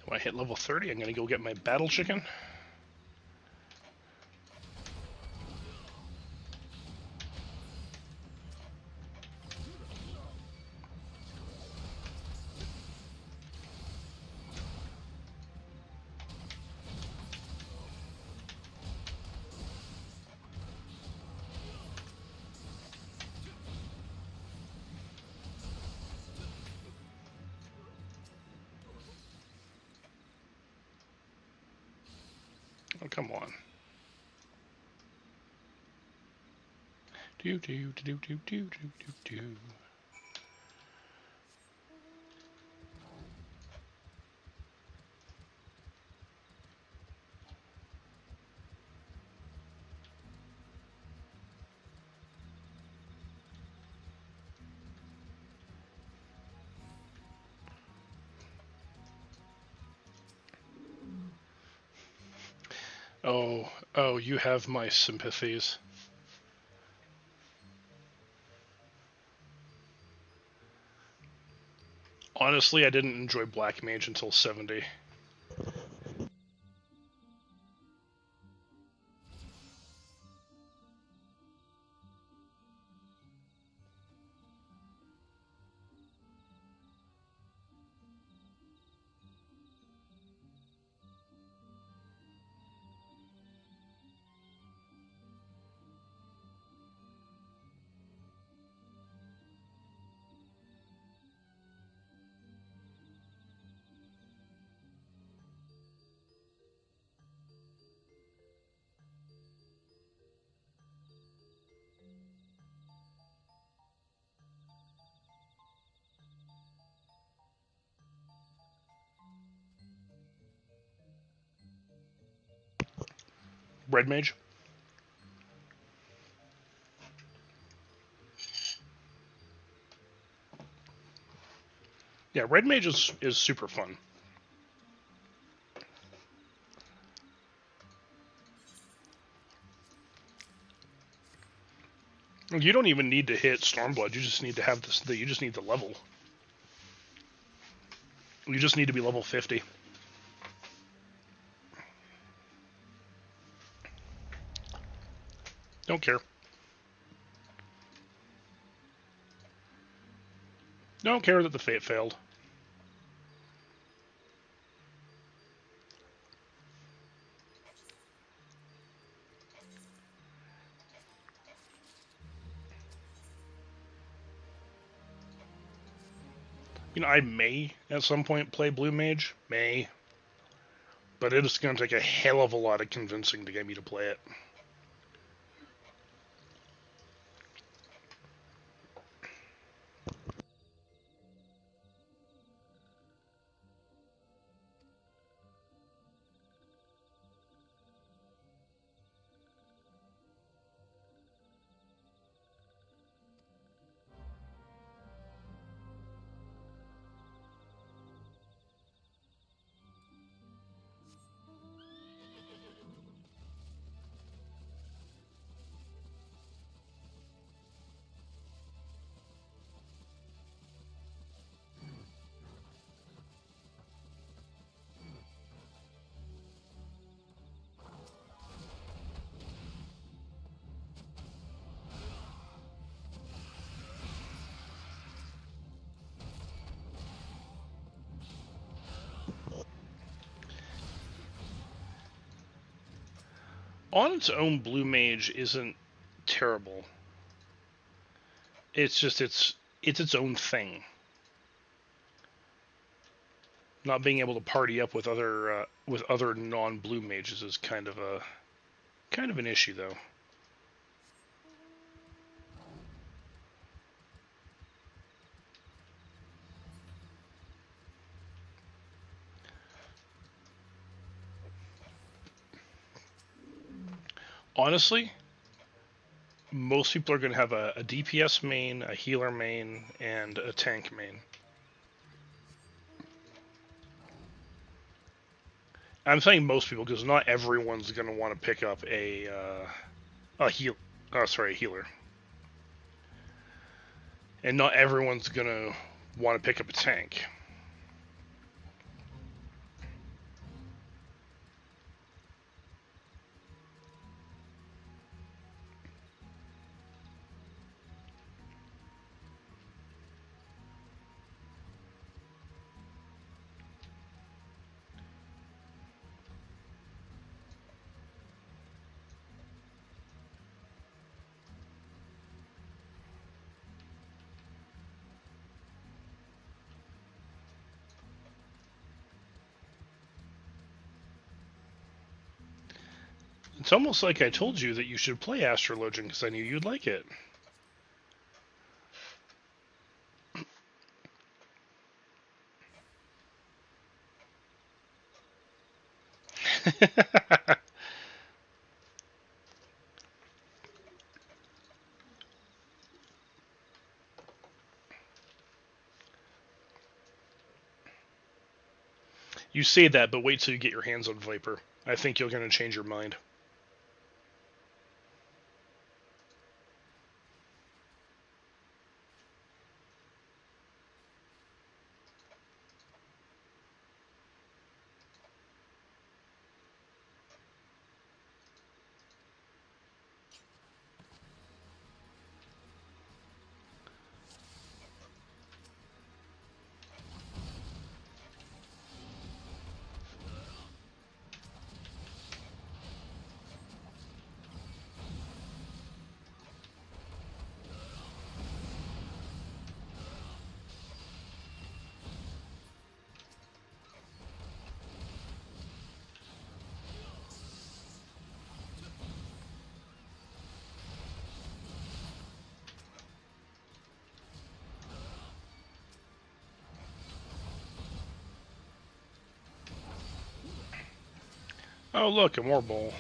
When I hit level 30, I'm going to go get my battle chicken. Oh, come on. Do. Oh, you have my sympathies. Honestly, I didn't enjoy Black Mage until 70. Red Mage. Yeah, Red Mage is super fun. You don't even need to hit Stormblood. You just need to have this. You just need the level. You just need to be level 50. Don't care. Don't care that the fate failed. You know, I may at some point play Blue Mage. May. But it is going to take a hell of a lot of convincing to get me to play it. On its own, Blue Mage isn't terrible. It's just it's its own thing. Not being able to party up with other non-blue mages is kind of an issue, though. Honestly, most people are going to have a DPS main, a healer main, and a tank main. I'm saying most people because not everyone's going to want to pick up a healer, and not everyone's going to want to pick up a tank. It's almost like I told you that you should play Astrologian because I knew you'd like it. You say that, but wait till you get your hands on Viper. I think you're going to change your mind. Oh, look, a more bowl.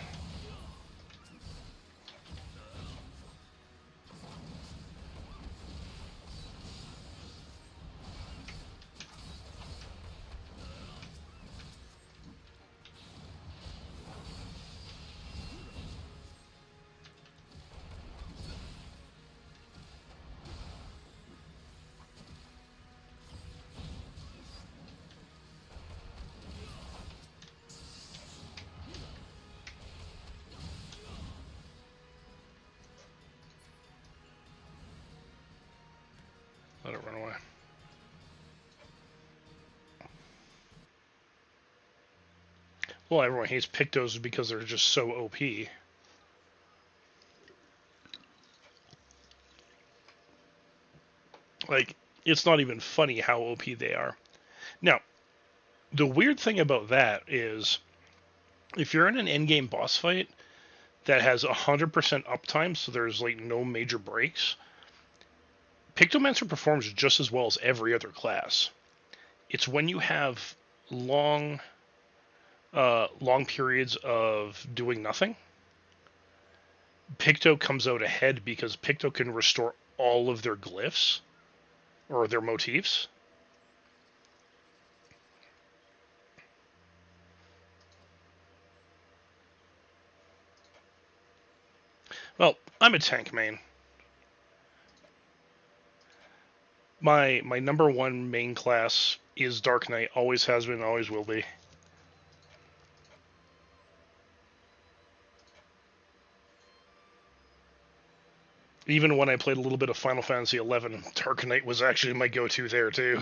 Let it run away. Well, everyone hates Pictos because they're just so OP. Like, it's not even funny how OP they are. Now, the weird thing about that is, if you're in an endgame boss fight that has 100% uptime, so there's like no major breaks, Pictomancer performs just as well as every other class. It's when you have long periods of doing nothing, Picto comes out ahead because Picto can restore all of their glyphs or their motifs. Well, I'm a tank main. My number one main class is Dark Knight, always has been, always will be. Even when I played a little bit of Final Fantasy XI, Dark Knight was actually my go-to there too.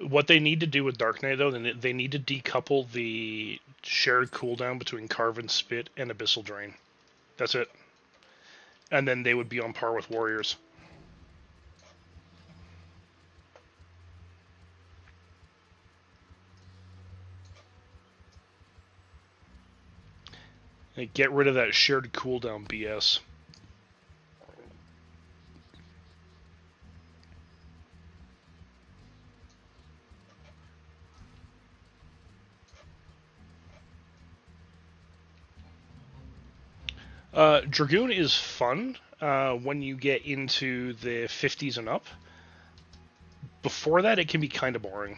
What they need to do with Dark Knight, though, they need to decouple the shared cooldown between Carve and Spit and Abyssal Drain. That's it. And then they would be on par with Warriors. And get rid of that shared cooldown BS. Dragoon is fun when you get into the 50s and up. Before that, it can be kind of boring.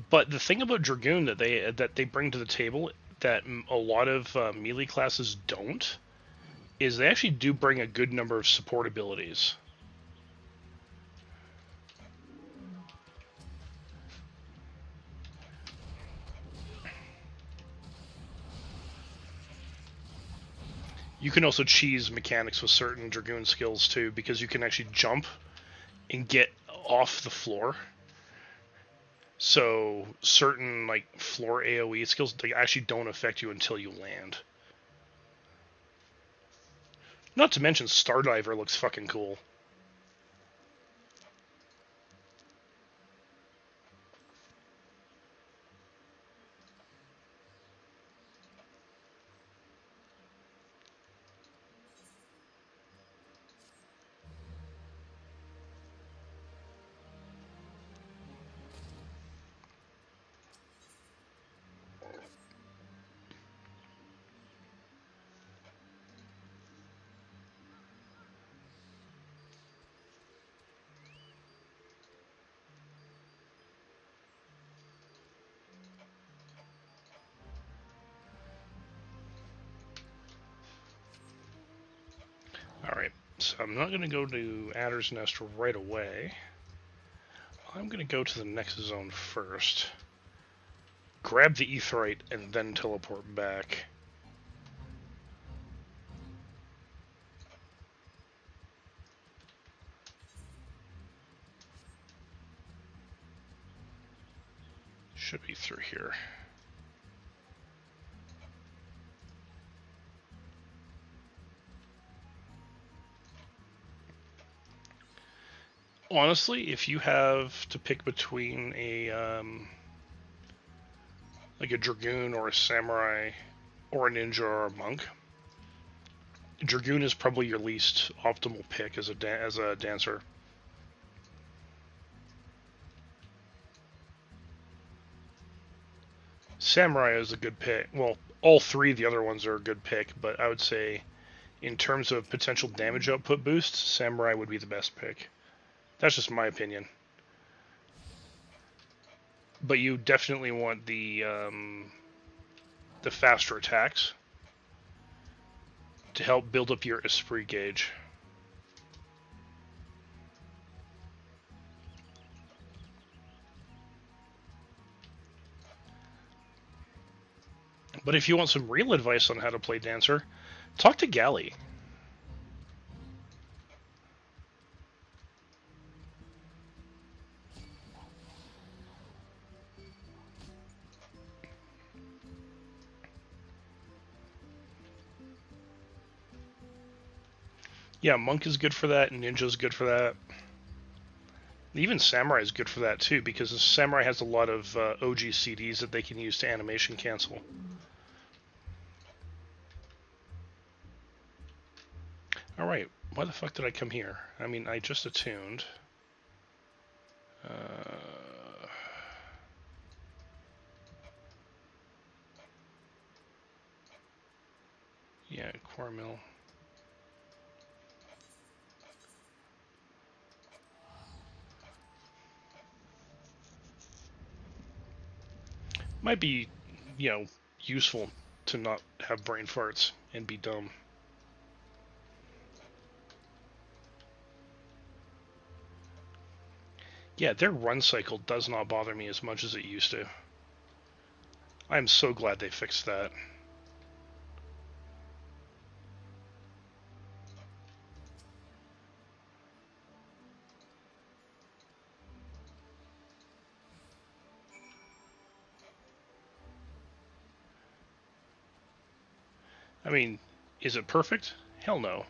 But the thing about Dragoon that they bring to the table that a lot of melee classes don't is they actually do bring a good number of support abilities. You can also cheese mechanics with certain Dragoon skills too, because you can actually jump and get off the floor. So certain like floor AoE skills, they actually don't affect you until you land. Not to mention Stardiver looks fucking cool. Alright, so I'm not going to go to Adder's Nest right away. I'm going to go to the next zone first. Grab the Aetheryte and then teleport back. Should be through here. Honestly, if you have to pick between a like a Dragoon or a Samurai or a Ninja or a Monk, Dragoon is probably your least optimal pick as a dancer. Samurai is a good pick. Well, all three of the other ones are a good pick, but I would say in terms of potential damage output boosts, Samurai would be the best pick. That's just my opinion. But you definitely want the faster attacks to help build up your Esprit gauge. But if you want some real advice on how to play Dancer, talk to Gally. Yeah, Monk is good for that, and Ninja's good for that. Even Samurai is good for that too, because Samurai has a lot of OG CDs that they can use to animation cancel. Alright, why the fuck did I come here? I mean, I just attuned. Yeah, core mill. Might be, useful to not have brain farts and be dumb. Yeah, their run cycle does not bother me as much as it used to. I'm so glad they fixed that. I mean, is it perfect? Hell no.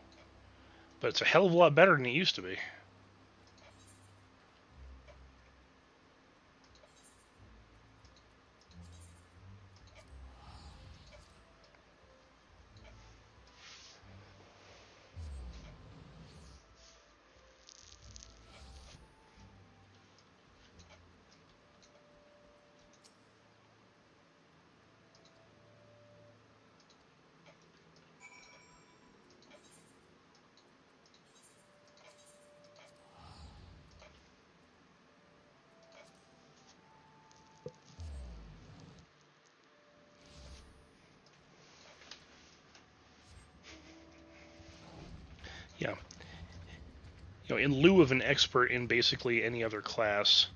But it's a hell of a lot better than it used to be. Yeah. In lieu of an expert in basically any other class,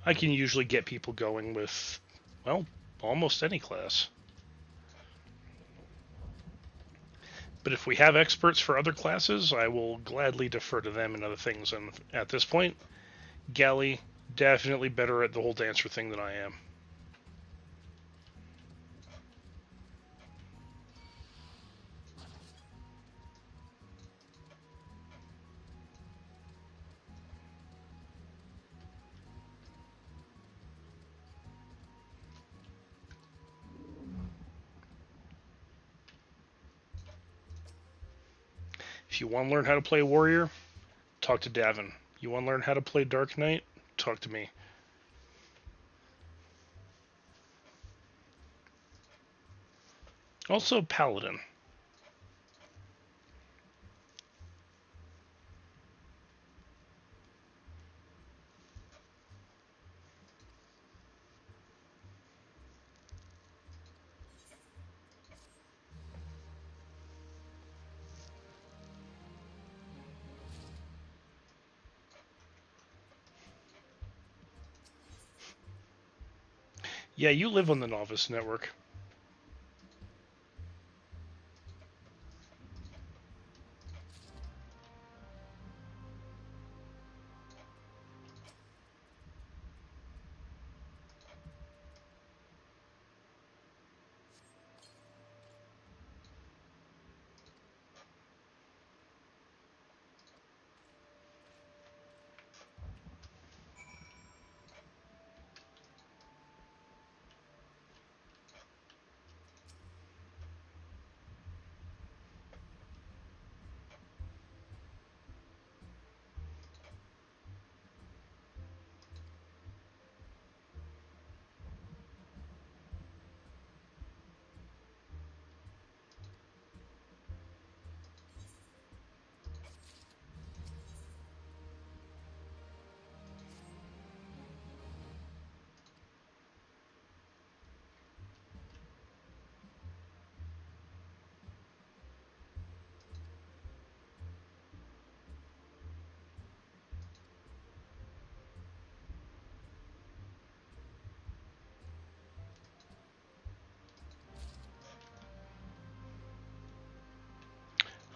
I can usually get people going with, well, almost any class. But if we have experts for other classes, I will gladly defer to them and other things. And at this point, Gally, definitely better at the whole Dancer thing than I am. If you want to learn how to play Warrior, talk to Davin. You want to learn how to play Dark Knight, talk to me. Also, Paladin. Yeah, you live on the Novice Network.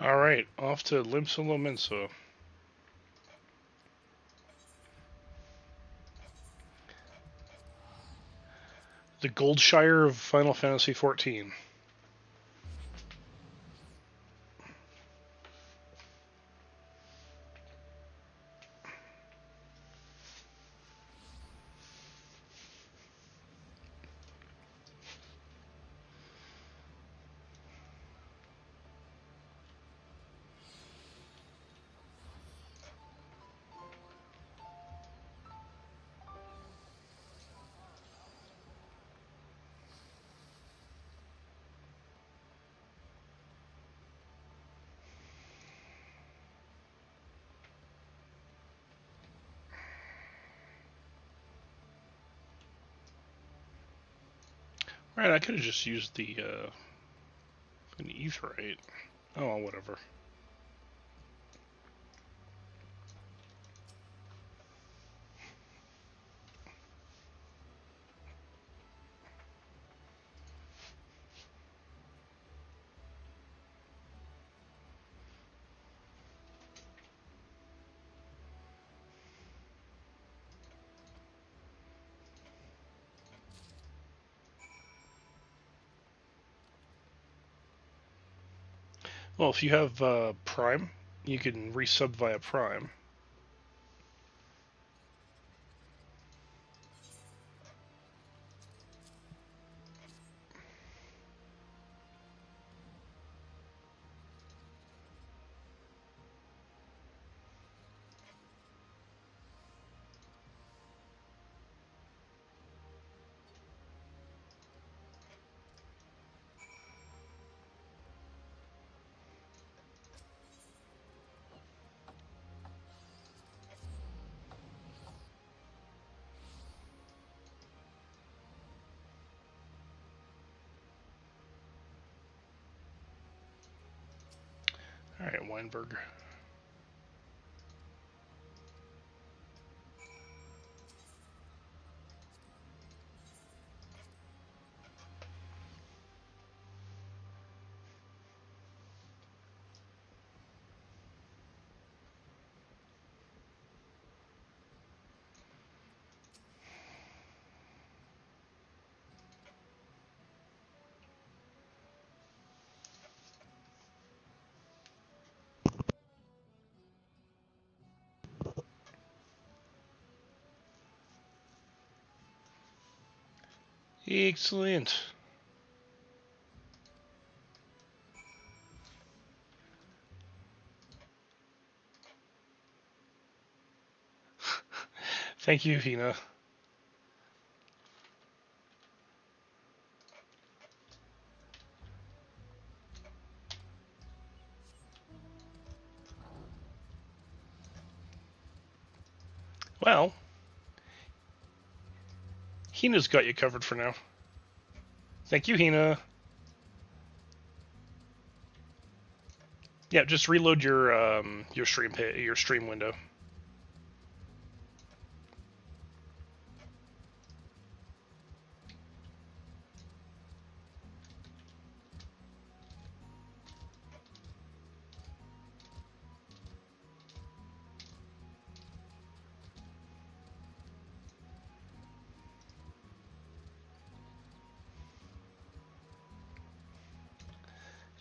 Alright, off to Limsa Lominsa. The Goldshire of Final Fantasy XIV. Right, I could have just used the an Aetheryte. Oh, whatever. Well, if you have Prime, you can resub via Prime. Alright, Weinberg. Excellent. Thank you, Hina. Well, Hina's got you covered for now. Thank you, Hina. Yeah, just reload your stream window.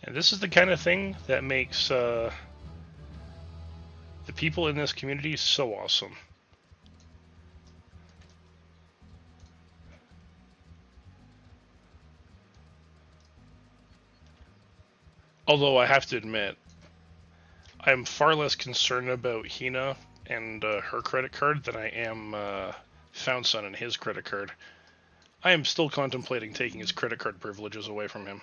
And this is the kind of thing that makes the people in this community so awesome. Although I have to admit, I'm far less concerned about Hina and her credit card than I am Found Son and his credit card. I am still contemplating taking his credit card privileges away from him.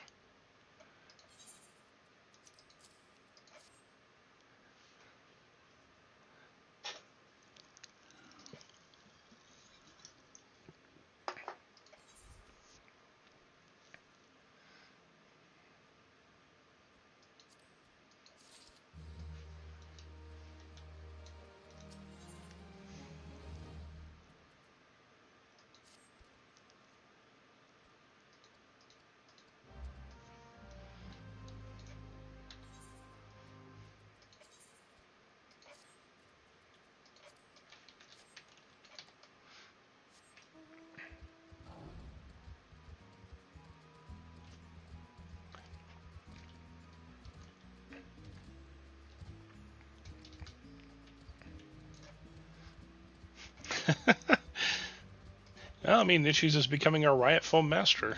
Well, I mean, Nishi's is becoming our riot foam master.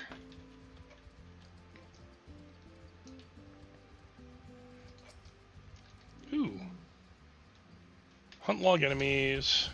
Ooh. Hunt log enemies.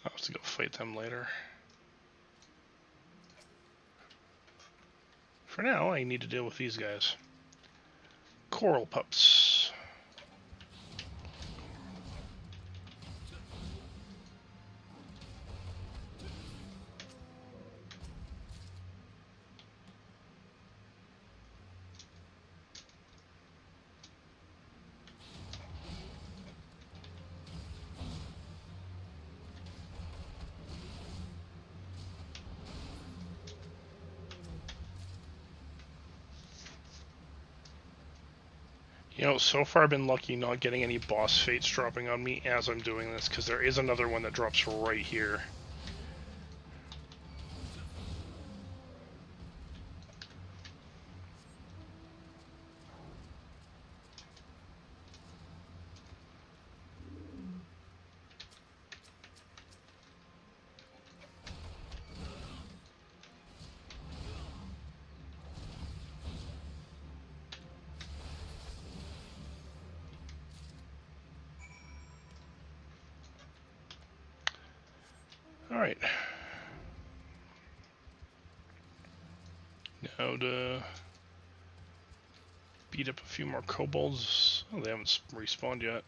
I'll have to go fight them later. For now, I need to deal with these guys. Coral pups. You know, so far I've been lucky not getting any boss fates dropping on me as I'm doing this, because there is another one that drops right here. Alright. Now to beat up a few more kobolds. Oh, they haven't respawned yet.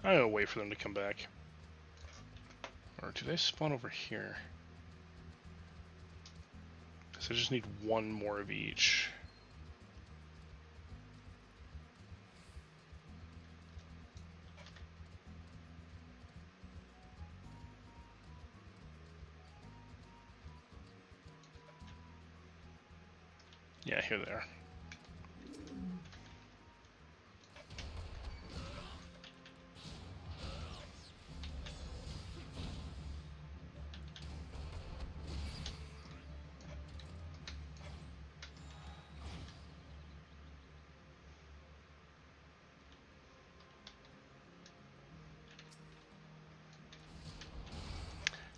I'm gonna wait for them to come back. Or do they spawn over here? Because I just need one more of each. Yeah, here they are.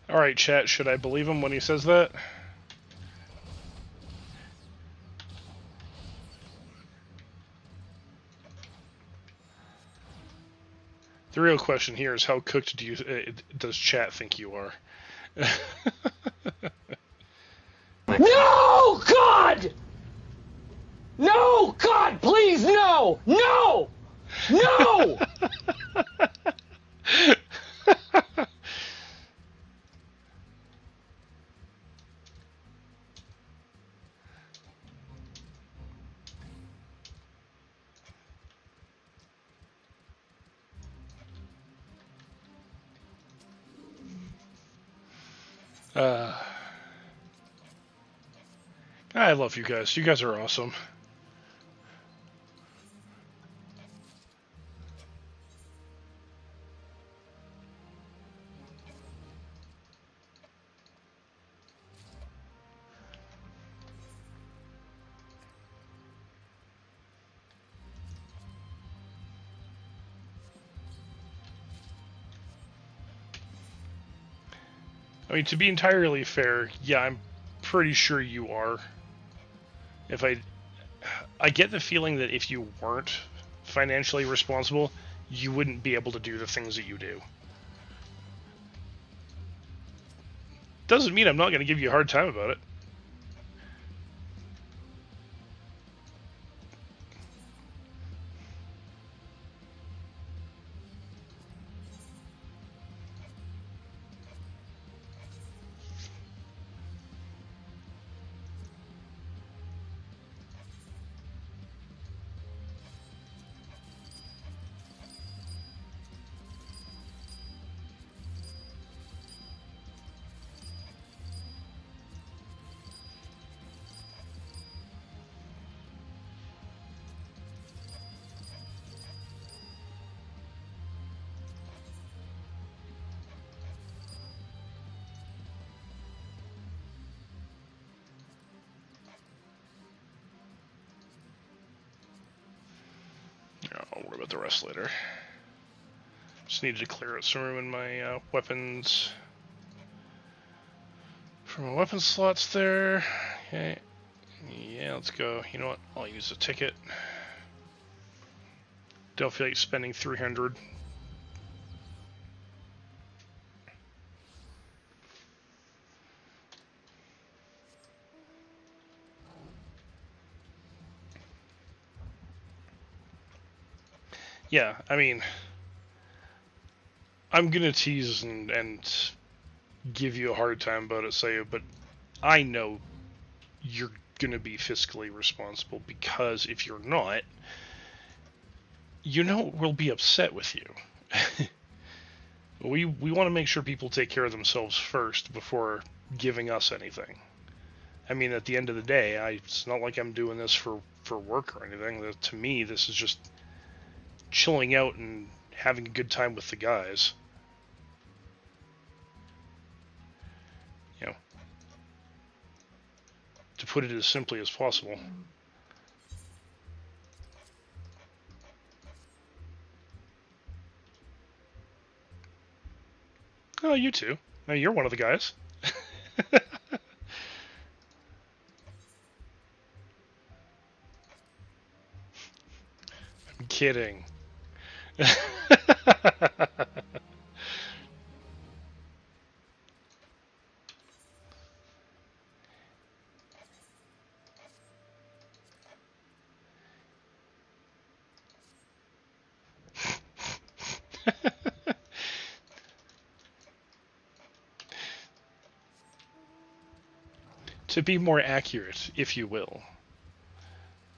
Alright, chat, should I believe him when he says that? The real question here is how cooked does chat think you are? No, God! No, God, please, no! No! No! I love you guys. You guys are awesome. I mean, to be entirely fair, yeah, I'm pretty sure you are. If I get the feeling that if you weren't financially responsible, you wouldn't be able to do the things that you do. Doesn't mean I'm not going to give you a hard time about it. worry about the rest later. Just needed to clear out some room in my weapons. For my weapon slots there. Okay. Yeah, let's go. You know what? I'll use a ticket. Don't feel like spending 300. Yeah, I mean, I'm gonna tease and give you a hard time about it, say, but I know you're gonna be fiscally responsible, because if you're not, you know we'll be upset with you. we want to make sure people take care of themselves first before giving us anything. I mean, at the end of the day, it's not like I'm doing this for work or anything. To me, this is just chilling out and having a good time with the guys. You know, to put it as simply as possible. Oh, you too. No, you're one of the guys. I'm kidding. To be more accurate, if you will,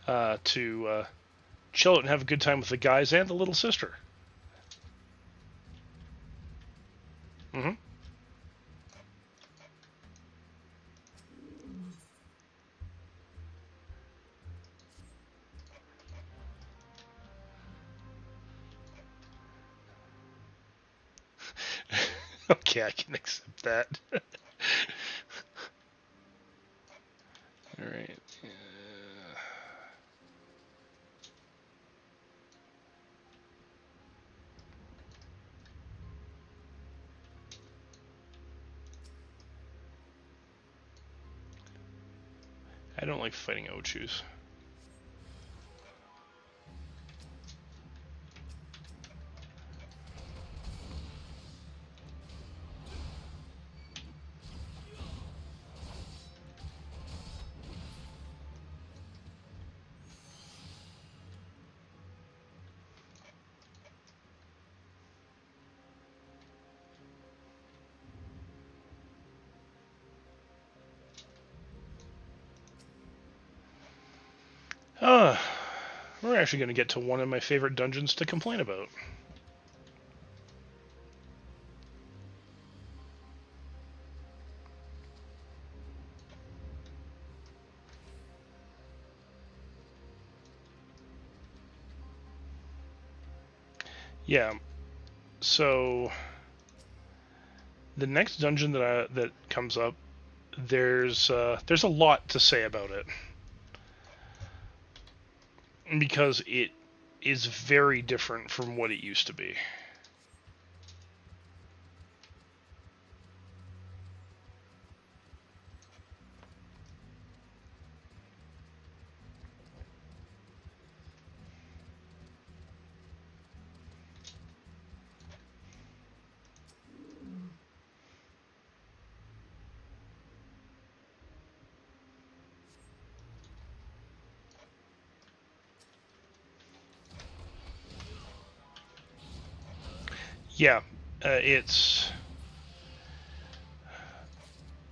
to chill out and have a good time with the guys and the little sister. Mm-hmm. Okay, I can accept that. Alright. I don't like fighting Ochus. We're actually going to get to one of my favorite dungeons to complain about. Yeah, so the next dungeon that comes up, there's a lot to say about it, because it is very different from what it used to be. Yeah, it's...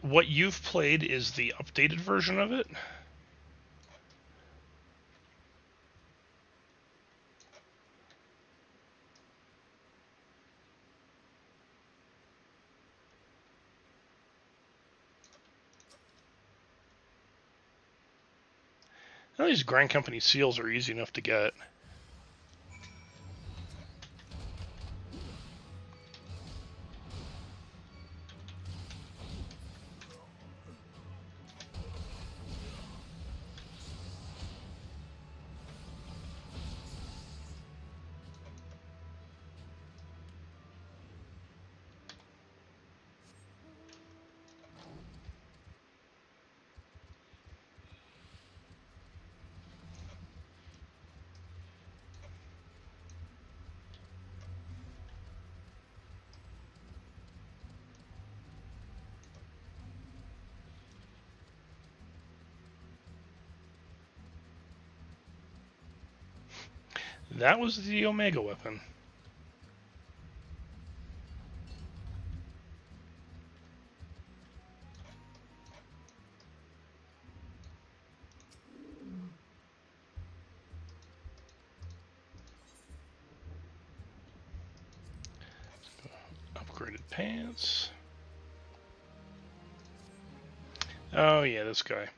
What you've played is the updated version of it. Well, these Grand Company seals are easy enough to get. That was the Omega weapon. Upgraded pants. Oh yeah, this guy.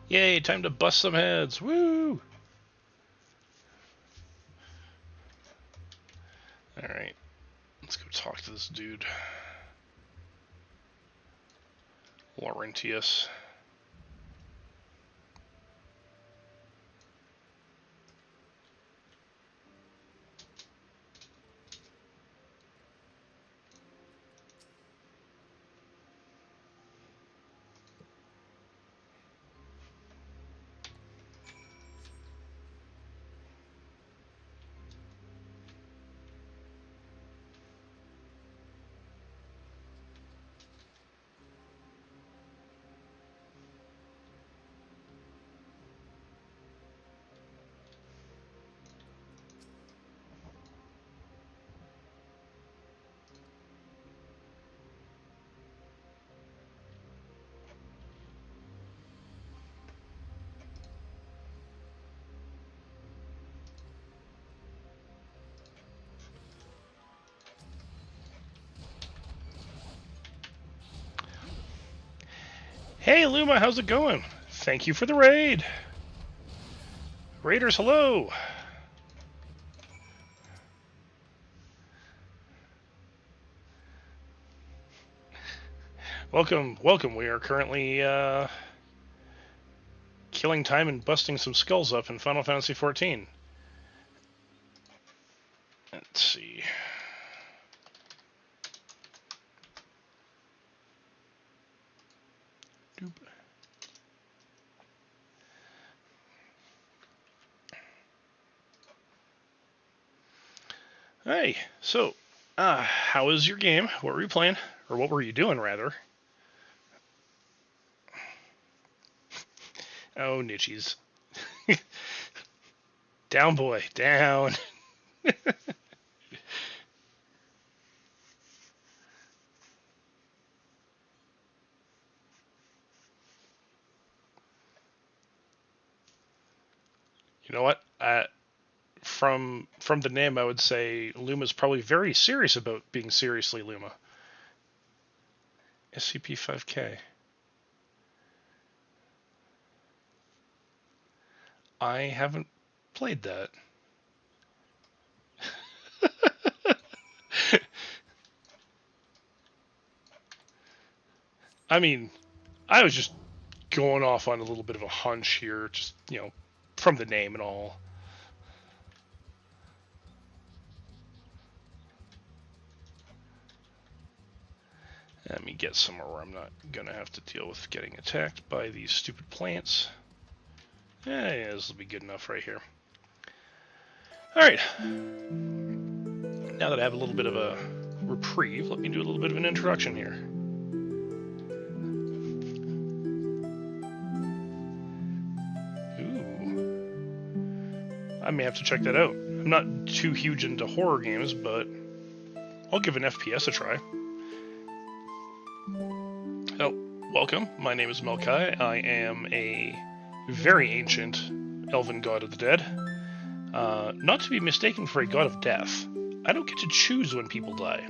Yay, time to bust some heads. Woo! Alright, let's go talk to this dude. Laurentius. Hey Luma, how's it going? Thank you for the raid. Raiders, hello. Welcome, welcome. We are currently killing time and busting some skulls up in Final Fantasy XIV. Let's see. Doop. Hey, so, how was your game? What were you playing? Or what were you doing, rather? Oh, Nichies. Down, boy, down. You know what? From the name, I would say Luma's probably very serious about being seriously Luma. SCP-5K. I haven't played that. I mean, I was just going off on a little bit of a hunch here, just, from the name and all. Let me get somewhere where I'm not going to have to deal with getting attacked by these stupid plants. Yeah, this will be good enough right here. Alright. Now that I have a little bit of a reprieve, let me do a little bit of an introduction here. Ooh. I may have to check that out. I'm not too huge into horror games, but I'll give an FPS a try. Oh, welcome. My name is Melkai. I am a very ancient elven god of the dead. Not to be mistaken for a god of death. I don't get to choose when people die.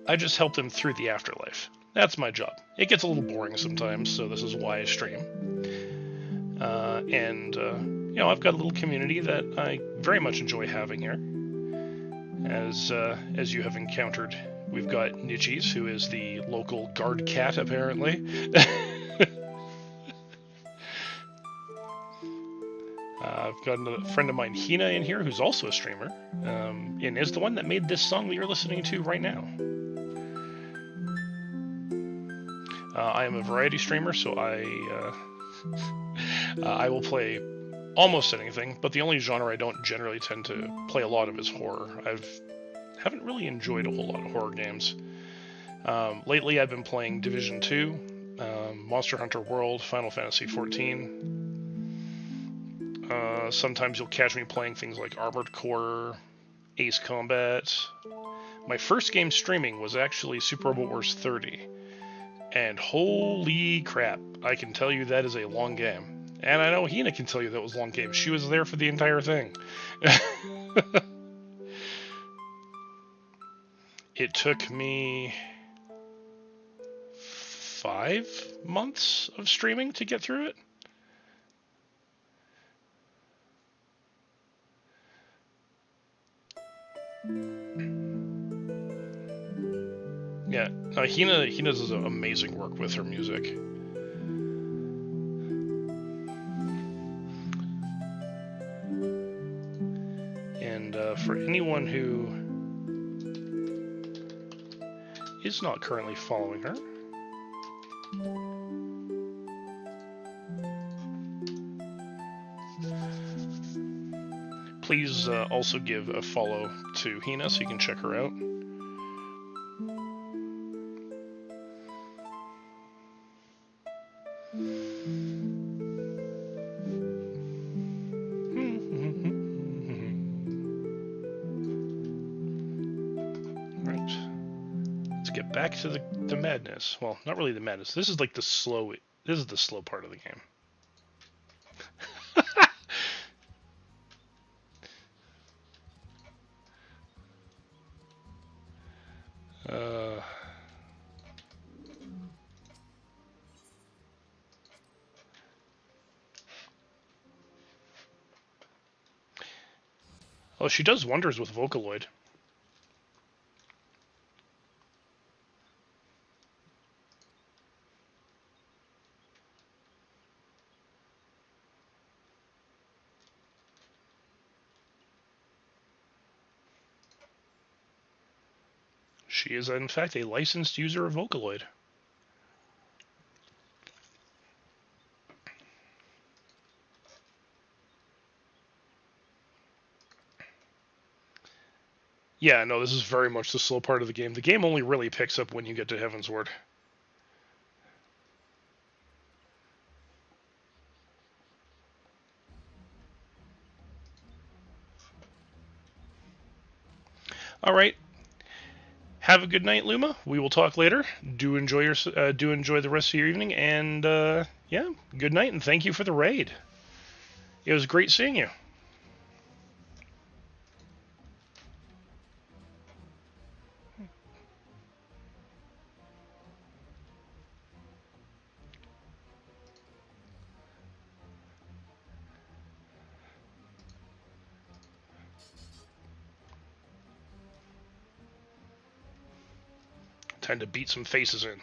I just help them through the afterlife. That's my job. It gets a little boring sometimes, so this is why I stream. I've got a little community that I very much enjoy having here. As you have encountered, we've got Nichies, who is the local guard cat, apparently. I've got a friend of mine, Hina, in here, who's also a streamer, and is the one that made this song that you're listening to right now. I am a variety streamer, so I will play almost anything, but the only genre I don't generally tend to play a lot of is horror. Haven't really enjoyed a whole lot of horror games. Lately, I've been playing Division 2, Monster Hunter World, Final Fantasy XIV. Sometimes you'll catch me playing things like Armored Core, Ace Combat. My first game streaming was actually Super Robot Wars 30. And holy crap, I can tell you that is a long game. And I know Hina can tell you that was a long game. She was there for the entire thing. It took me 5 months of streaming to get through it. Yeah, Hina does amazing work with her music. And for anyone who is not currently following her, please also give a follow to Hina so you can check her out. Back to the madness. Well, not really the madness. This is like the slow. This is the slow part of the game. Oh, she does wonders with Vocaloid. She is, in fact, a licensed user of Vocaloid. Yeah, no, this is very much the slow part of the game. The game only really picks up when you get to Heavensward. All right. Have a good night, Luma. We will talk later. Do enjoy the rest of your evening, and yeah, good night, and thank you for the raid. It was great seeing you. Time to beat some faces in.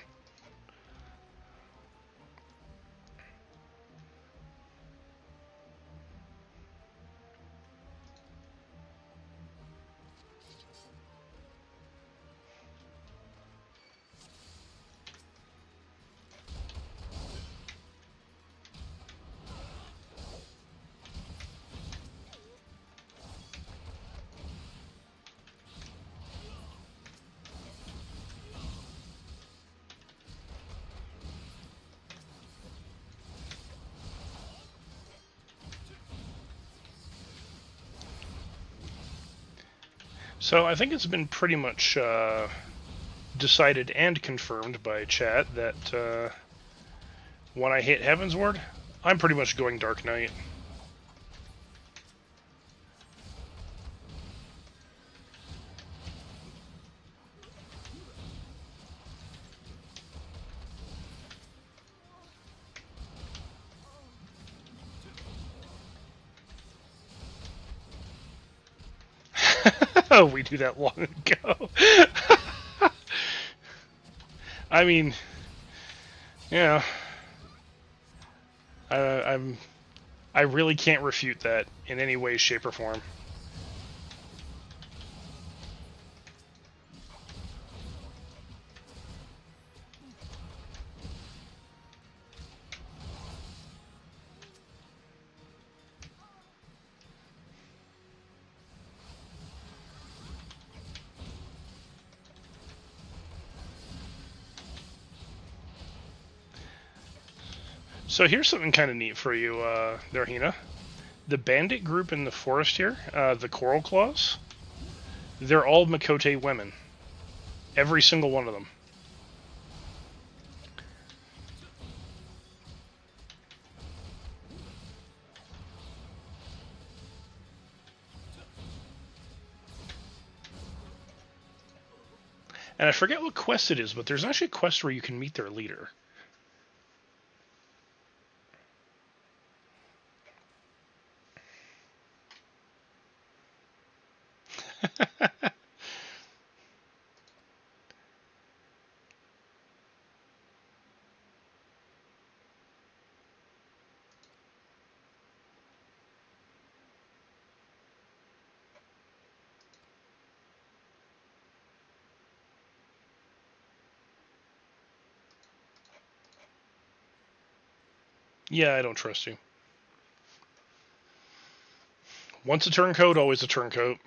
So I think it's been pretty much decided and confirmed by chat that when I hit Heavensward, I'm pretty much going Dark Knight. Oh, we do that long ago. I mean, yeah. I really can't refute that in any way, shape, or form. So here's something kind of neat for you, Darhina. The bandit group in the forest here, the Coral Claws, they're all Makote women. Every single one of them. And I forget what quest it is, but there's actually a quest where you can meet their leader. Yeah, I don't trust you. Once a turncoat, always a turncoat.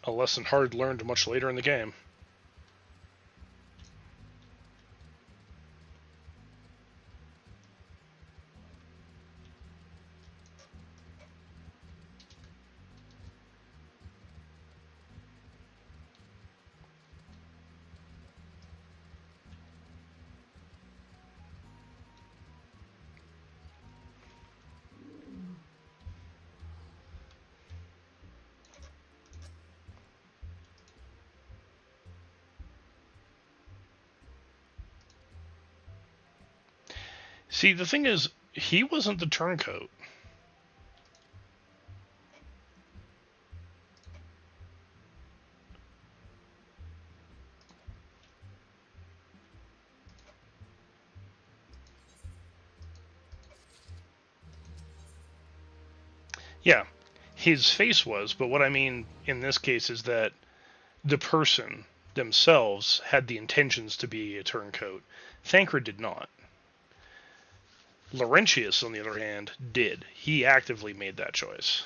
A lesson hard learned much later in the game. See, the thing is, he wasn't the turncoat. Yeah, his face was, but what I mean in this case is that the person themselves had the intentions to be a turncoat. Thancred did not. Laurentius, on the other hand, did. He actively made that choice.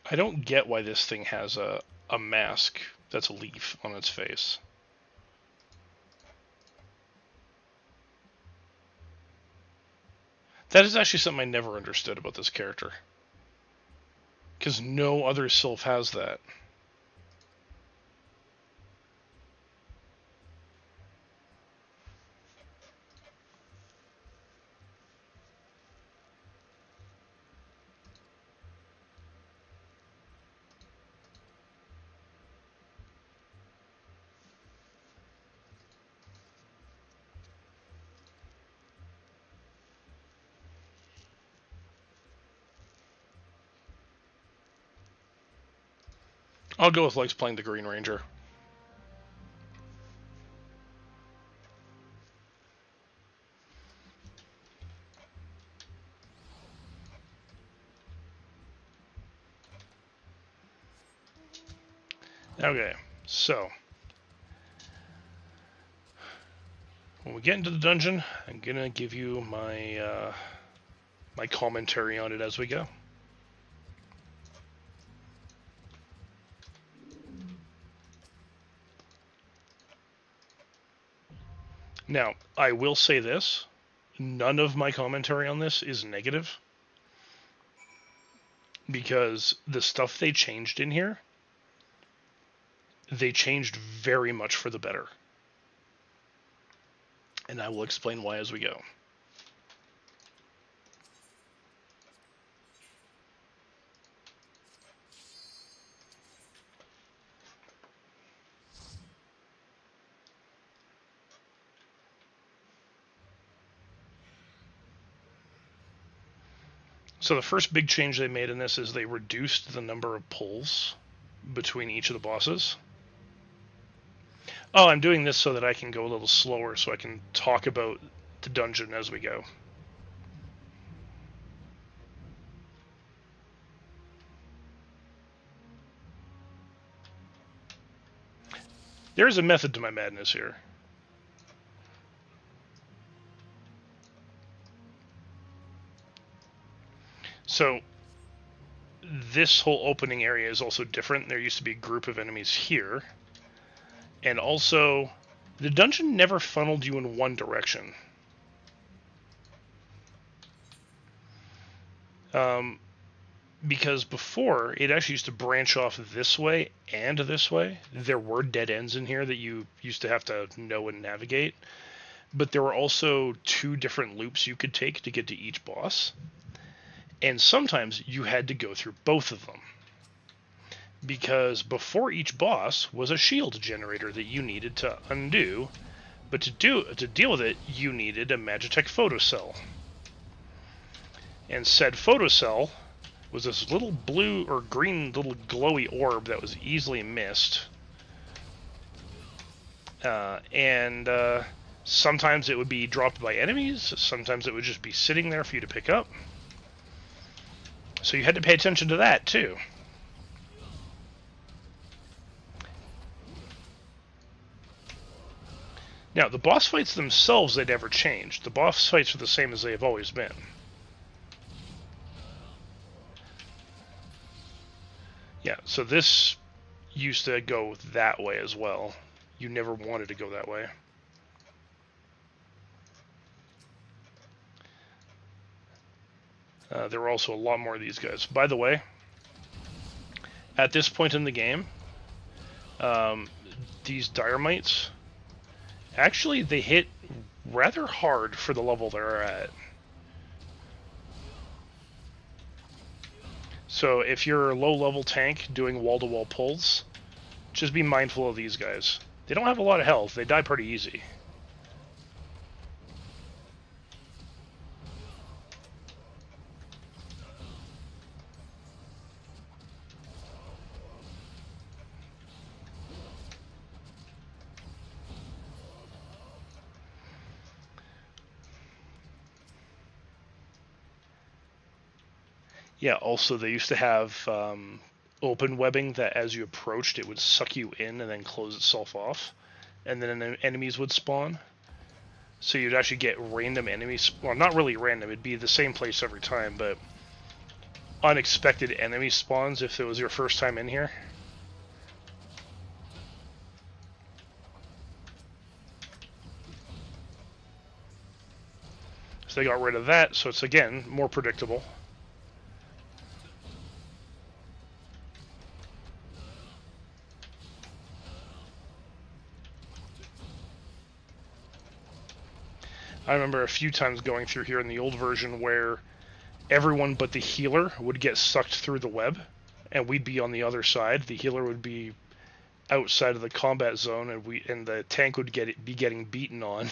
I don't get why this thing has a mask that's a leaf on its face. That is actually something I never understood about this character. Because no other sylph has that. I'll go with likes playing the Green Ranger. Okay, so when we get into the dungeon, I'm gonna give you my my commentary on it as we go. Now, I will say this. None of my commentary on this is negative. Because the stuff they changed in here they changed very much for the better. And I will explain why as we go. So the first big change they made in this is they reduced the number of pulls between each of the bosses. Oh, I'm doing this so that I can go a little slower so I can talk about the dungeon as we go. There's a method to my madness here. So this whole opening area is also different. There used to be a group of enemies here. And also, the dungeon never funneled you in one direction. Because before, it actually used to branch off this way and this way. There were dead ends in here that you used to have to know and navigate. But there were also 2 different loops you could take to get to each boss. And sometimes you had to go through both of them. Because before each boss was a shield generator that you needed to undo. But to deal with it, you needed a Magitech photocell. And said photocell was this little blue or green little glowy orb that was easily missed. And sometimes it would be dropped by enemies, sometimes it would just be sitting there for you to pick up. So you had to pay attention to that too. Now, the boss fights themselves, they never changed. The boss fights are the same as they have always been. Yeah, so this used to go that way as well. You never wanted to go that way. There were also a lot more of these guys. By the way, at this point in the game, these Dyremites, actually they hit rather hard for the level they're at. So if you're a low-level tank doing wall-to-wall pulls, just be mindful of these guys. They don't have a lot of health. They die pretty easy. Yeah, also they used to have open webbing that as you approached it would suck you in and then close itself off, and then enemies would spawn. So you'd actually get random enemies, well, not really random, it'd be the same place every time, but unexpected enemy spawns if it was your first time in here. So they got rid of that, so it's again more predictable. I remember a few times going through here in the old version where everyone but the healer would get sucked through the web, and we'd be on the other side. The healer would be outside of the combat zone, and the tank would be getting beaten on.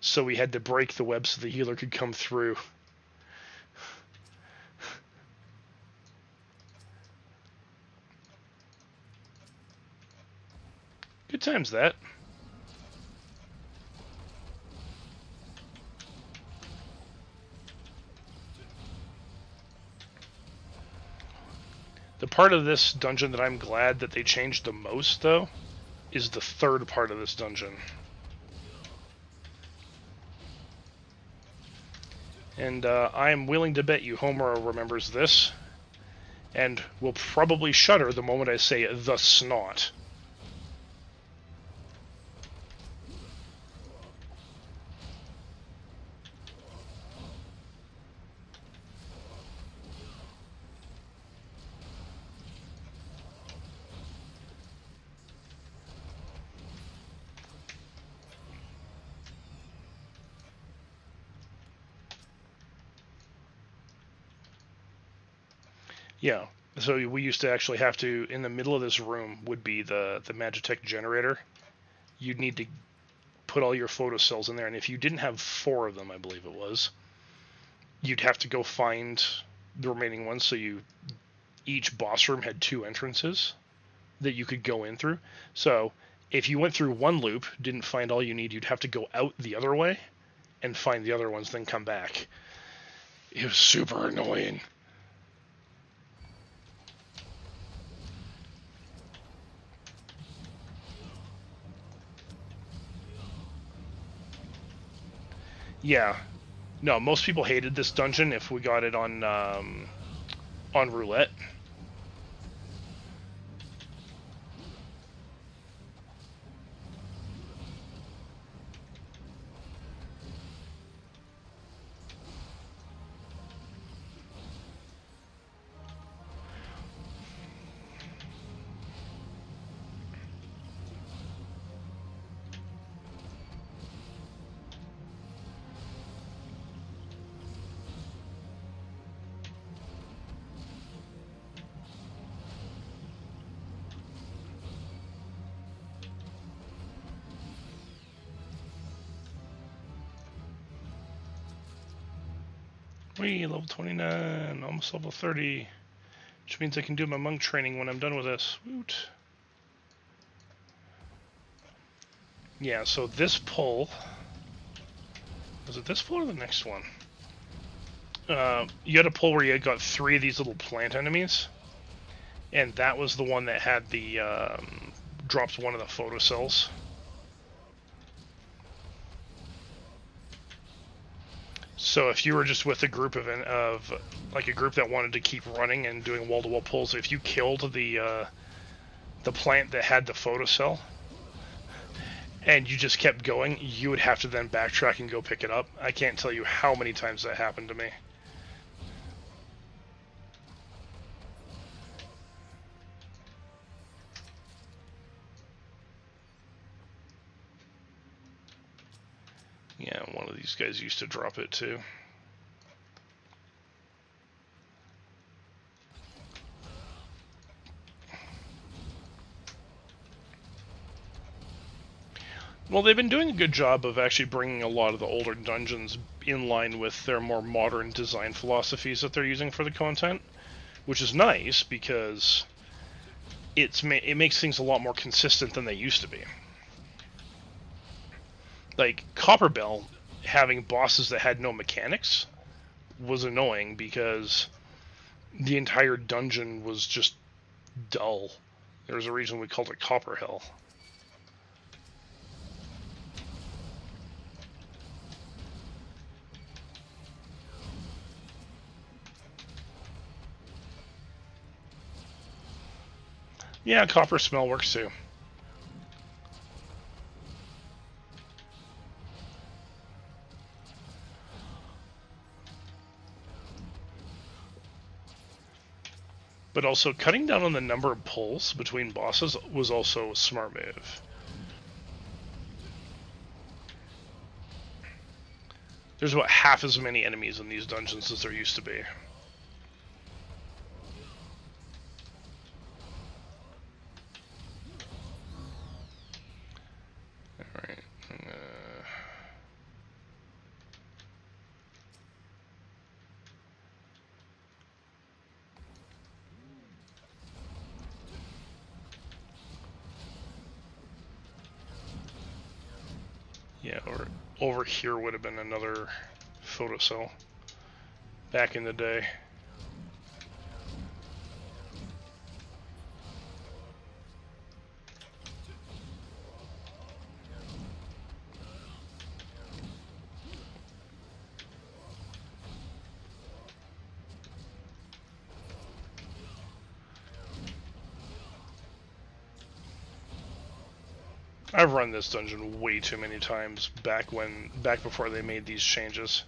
So we had to break the web so the healer could come through. Good times, that. The part of this dungeon that I'm glad that they changed the most, though, is the third part of this dungeon. And I am willing to bet you Homer remembers this, and will probably shudder the moment I say the snot. Yeah. So we used to actually have to, in the middle of this room would be the Magitech generator. You'd need to put all your photocells in there, and if you didn't have 4 of them, I believe it was, you'd have to go find the remaining ones. So each boss room had 2 entrances that you could go in through. So if you went through one loop, didn't find all you need, you'd have to go out the other way and find the other ones, then come back. It was super annoying. Yeah. No, most people hated this dungeon if we got it on roulette. Whee, level 29, almost level 30. Which means I can do my monk training when I'm done with this. Woot. Yeah, so this pull... Was it this pull or the next one? You had a pull where you got 3 of these little plant enemies. And that was the one that had the... drops one of the photocells. So if you were just with a group of like a group that wanted to keep running and doing wall-to-wall pulls, if you killed the plant that had the photocell and you just kept going, you would have to then backtrack and go pick it up. I can't tell you how many times that happened to me. Yeah, one of these guys used to drop it too. Well, they've been doing a good job of actually bringing a lot of the older dungeons in line with their more modern design philosophies that they're using for the content, which is nice because it makes things a lot more consistent than they used to be. Like, Copperbell having bosses that had no mechanics was annoying because the entire dungeon was just dull. There's a reason we called it Copper Hell. Yeah, copper smell works too. But also, cutting down on the number of pulls between bosses was also a smart move. There's about half as many enemies in these dungeons as there used to be. Alright. Yeah, or over here would have been another photocell back in the day. I've run this dungeon way too many times back before they made these changes.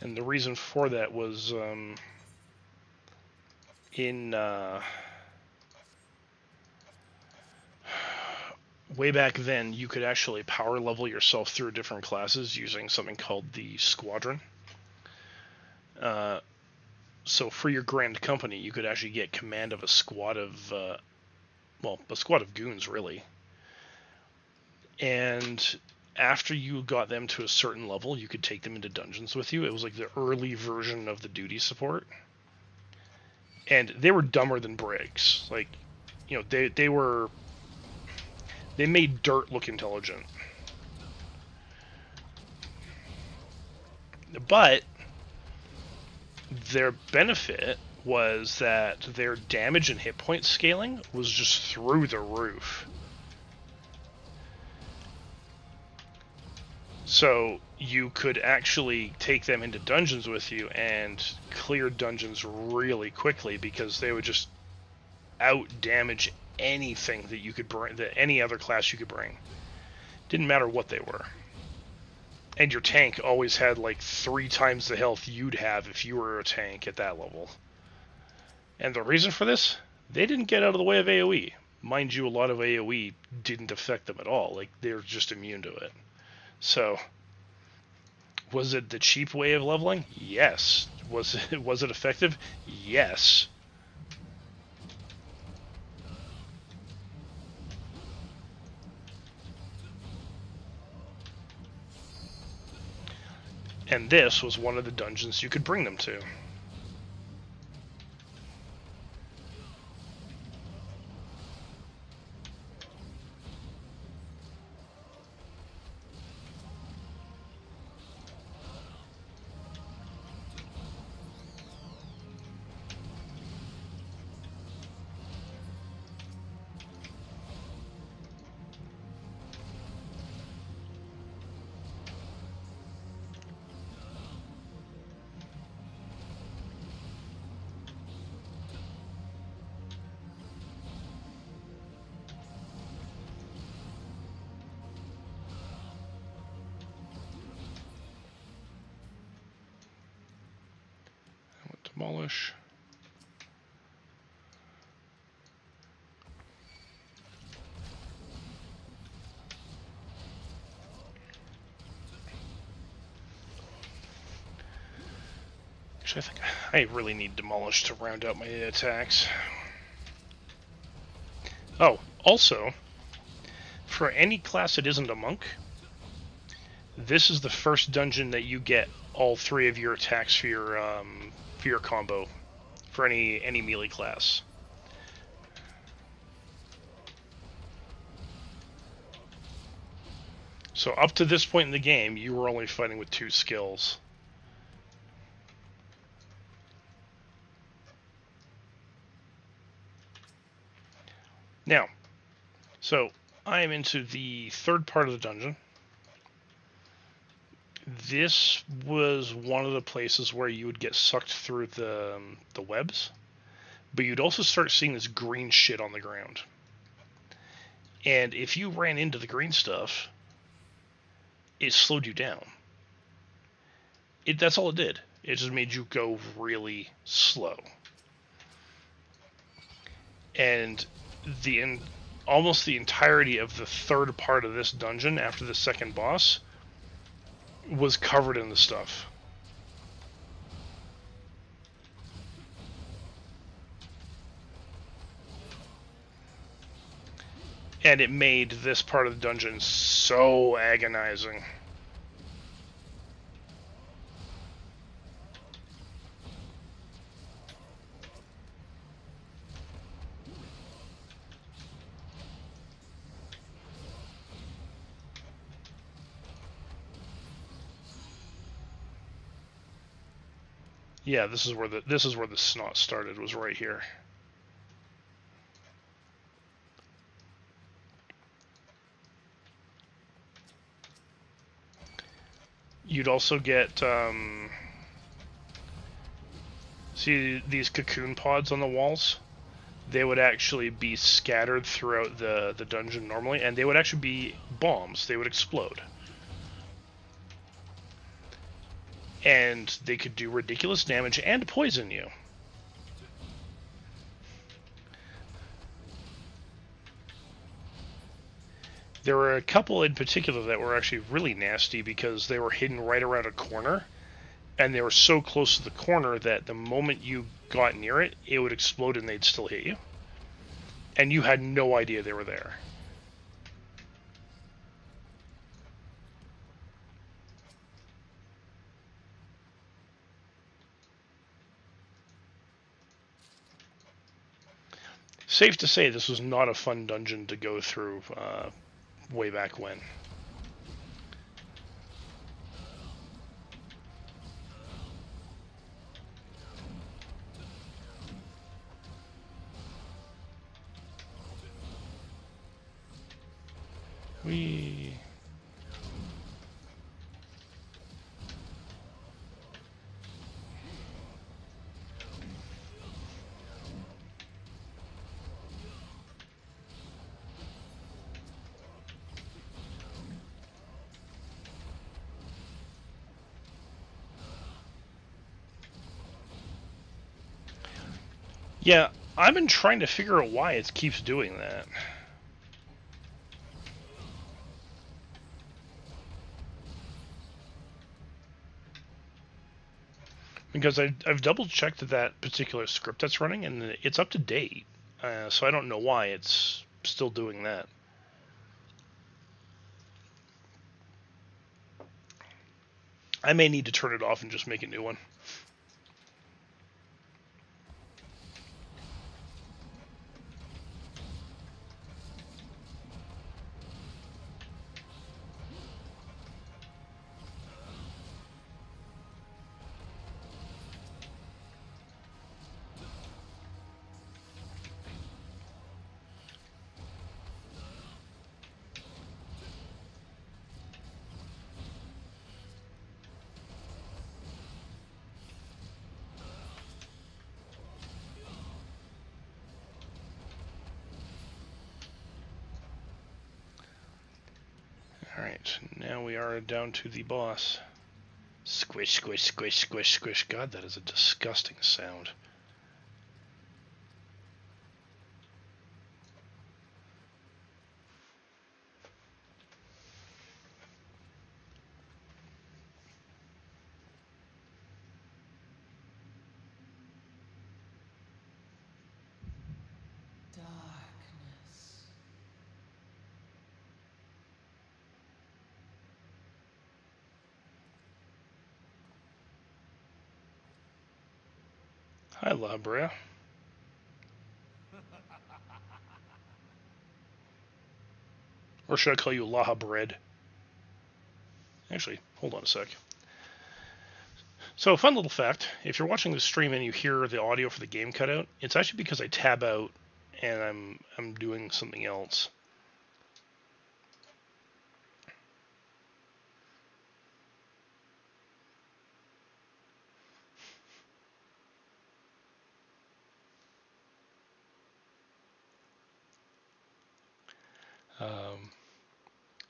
And the reason for that was way back then, you could actually power level yourself through different classes using something called the Squadron. So for your Grand Company, you could actually get command of a squad of, a squad of goons, really. And after you got them to a certain level, you could take them into dungeons with you. It was like the early version of the duty support. And they were dumber than bricks. Like, you know, they made dirt look intelligent. But their benefit was that their damage and hit point scaling was just through the roof. So you could actually take them into dungeons with you and clear dungeons really quickly because they would just out damage anything that you could bring, that any other class you could bring. Didn't matter what they were. And your tank always had like 3 times the health you'd have if you were a tank at that level. And the reason for this? They didn't get out of the way of AoE. Mind you, a lot of AoE didn't affect them at all. Like, they're just immune to it. So, was it the cheap way of leveling? Yes. Was it effective? Yes. And this was one of the dungeons you could bring them to. Demolish. Actually, I think I really need Demolish to round out my attacks. Oh, also, for any class that isn't a monk, this is the first dungeon that you get all 3 of your attacks for your combo, for any melee class. So up to this point in the game, you were only fighting with 2 skills. Now, so I am into the 3rd part of the dungeon. This was one of the places where you would get sucked through the webs, but you'd also start seeing this green shit on the ground. And if you ran into the green stuff, it slowed you down. That's all it did. It just made you go really slow. And almost the entirety of the 3rd part of this dungeon after the 2nd boss was covered in the stuff. And it made this part of the dungeon so agonizing. Yeah, this is where the snot started, was right here. You'd also get see these cocoon pods on the walls? They would actually be scattered throughout the dungeon normally, and they would actually be bombs. They would explode. And they could do ridiculous damage and poison you. There were a couple in particular that were actually really nasty because they were hidden right around a corner, and they were so close to the corner that the moment you got near it, it would explode and they'd still hit you. And you had no idea they were there. Safe to say this was not a fun dungeon to go through way back when. We... Yeah, I've been trying to figure out why it keeps doing that. Because I've double-checked that particular script that's running, and it's up to date. So I don't know why it's still doing that. I may need to turn it off and just make a new one. Alright, now we are down to the boss. Squish, squish, squish, squish, squish. God, that is a disgusting sound. Hi, Labrea. Or should I call you Laha Bread? Actually, hold on a sec. So, fun little fact, if you're watching the stream and you hear the audio for the game cut out, it's actually because I tab out and I'm doing something else.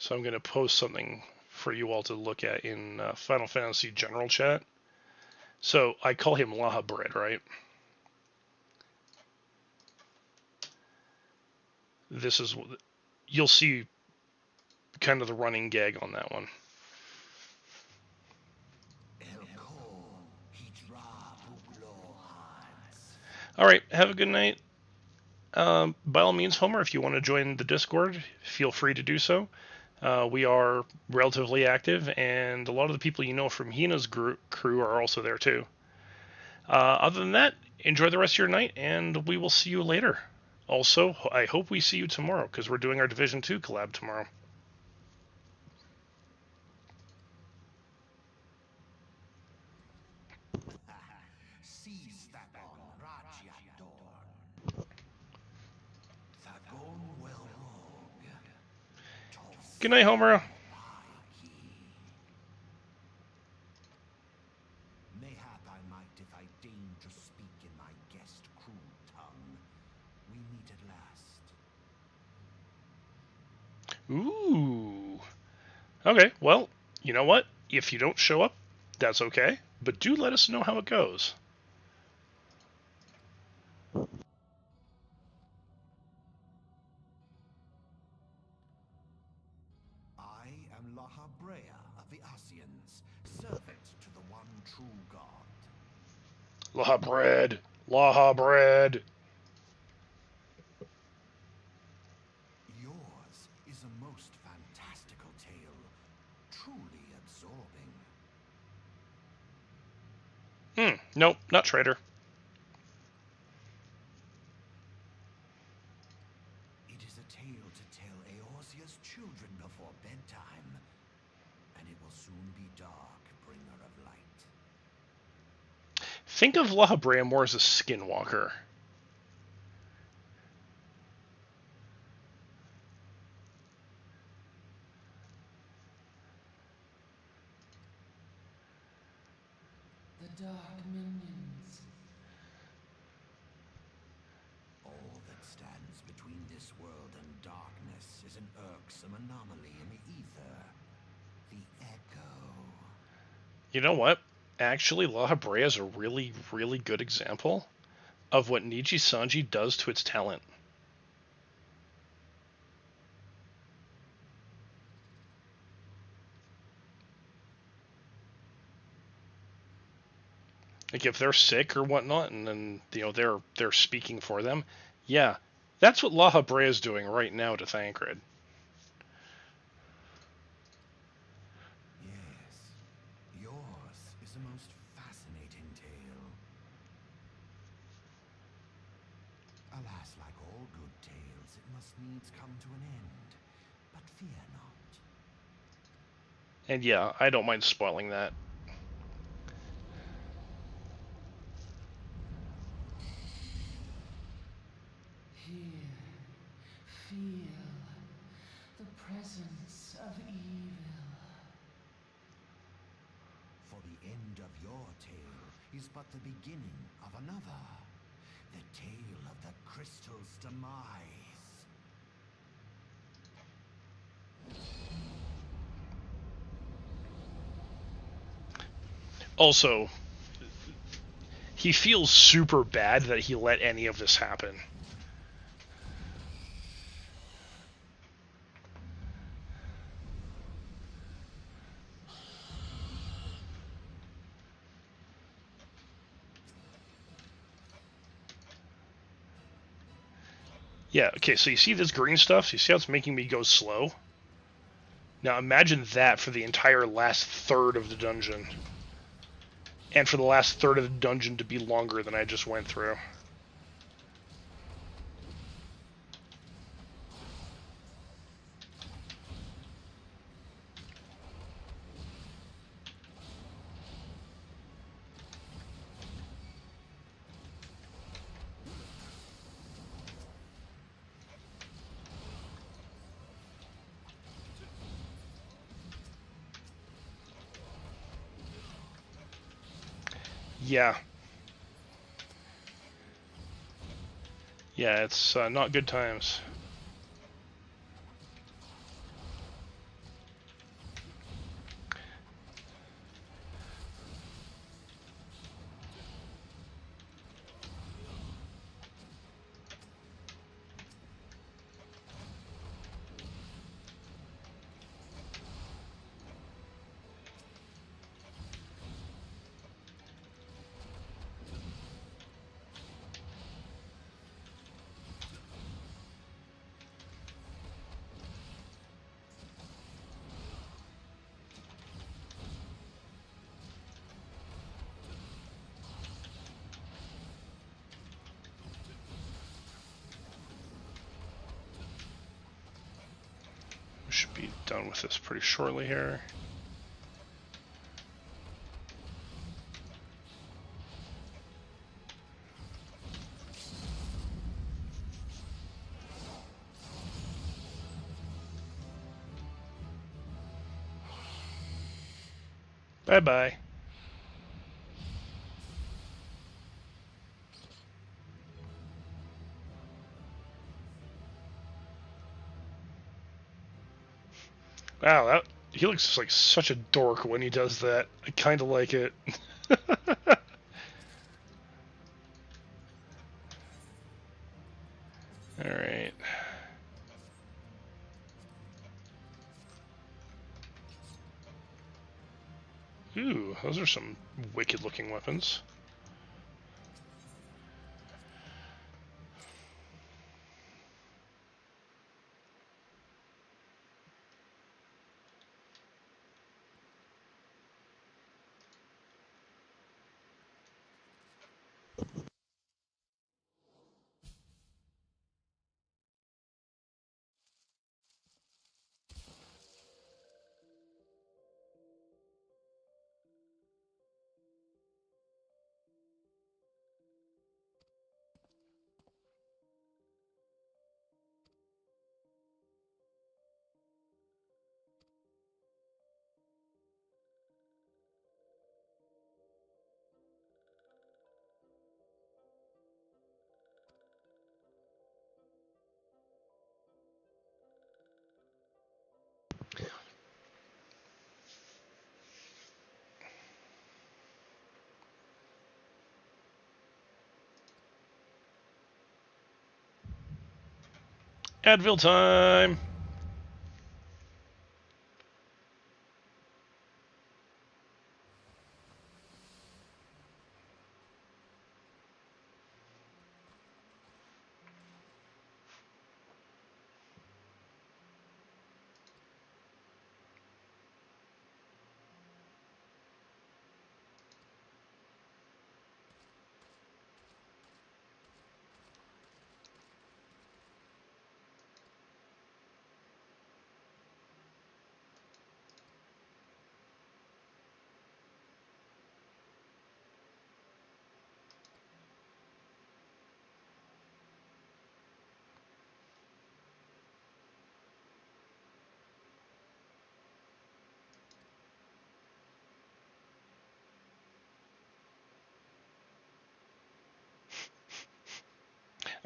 So I'm going to post something for you all to look at in Final Fantasy General Chat. So I call him Laha Bread, right? This is, you'll see kind of the running gag on that one. All right, have a good night. By all means, Homer, if you want to join the Discord, feel free to do so. We are relatively active, and a lot of the people you know from Hina's crew are also there too. Other than that, enjoy the rest of your night, and we will see you later. Also, I hope we see you tomorrow, because we're doing our Division 2 collab tomorrow. Good night, Homer. Mayhap I might if I deign to speak in my guest cruel tongue. We meet at last. Ooh. Okay, well, you know what? If you don't show up, that's okay. But do let us know how it goes. Lahabrea of the Asians, servant to the one true god. Laha bread! Laha bread! Yours is a most fantastical tale, truly absorbing. Nope, not traitor. It is a tale to tell Eorzea's children before bedtime, and it will soon be dark, bringer of light. Think of Laha bread more as a skinwalker. The dark minions. All that stands between this world and darkness is an irksome anomaly in the ether. The echo. You know what? Actually, Laha bread is a really, really good example of what Niji Sanji does to its talent. Like if they're sick or whatnot, and then they're speaking for them, yeah, that's what Laha bread is doing right now to Thancred. Yes, yours is a most fascinating tale. Alas, like all good tales, it must needs come to an end. But fear not. And yeah, I don't mind spoiling that. Here, feel the presence of evil. For the end of your tale is but the beginning of another. The tale of the crystal's demise. Also, he feels super bad that he let any of this happen. Yeah, okay, so you see this green stuff? You see how it's making me go slow? Now imagine that for the entire last third of the dungeon. And for the last third of the dungeon to be longer than I just went through. Yeah. Yeah, it's not good times. We should be done with this pretty shortly here. Bye-bye. Wow, he looks like such a dork when he does that. I kind of like it. Alright. Ooh, those are some wicked-looking weapons. Advil time!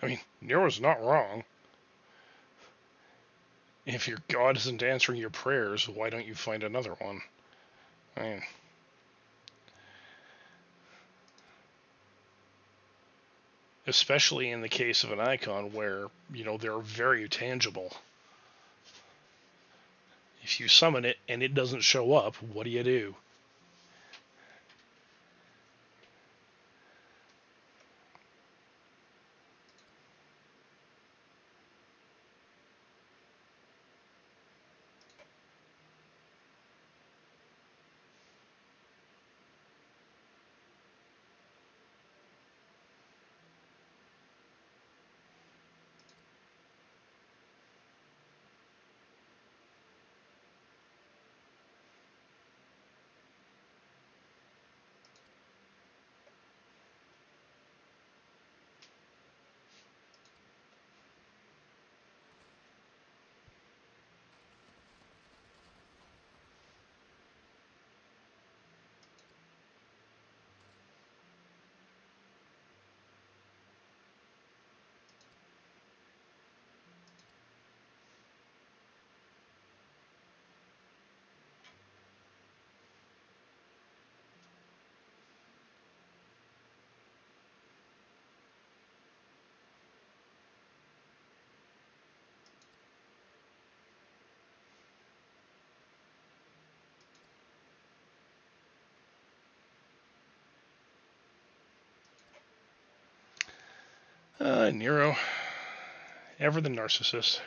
I mean, Nero's not wrong. If your God isn't answering your prayers, why don't you find another one? I mean, especially in the case of an icon where, they're very tangible. If you summon it and it doesn't show up, what do you do? Nero. Ever the narcissist.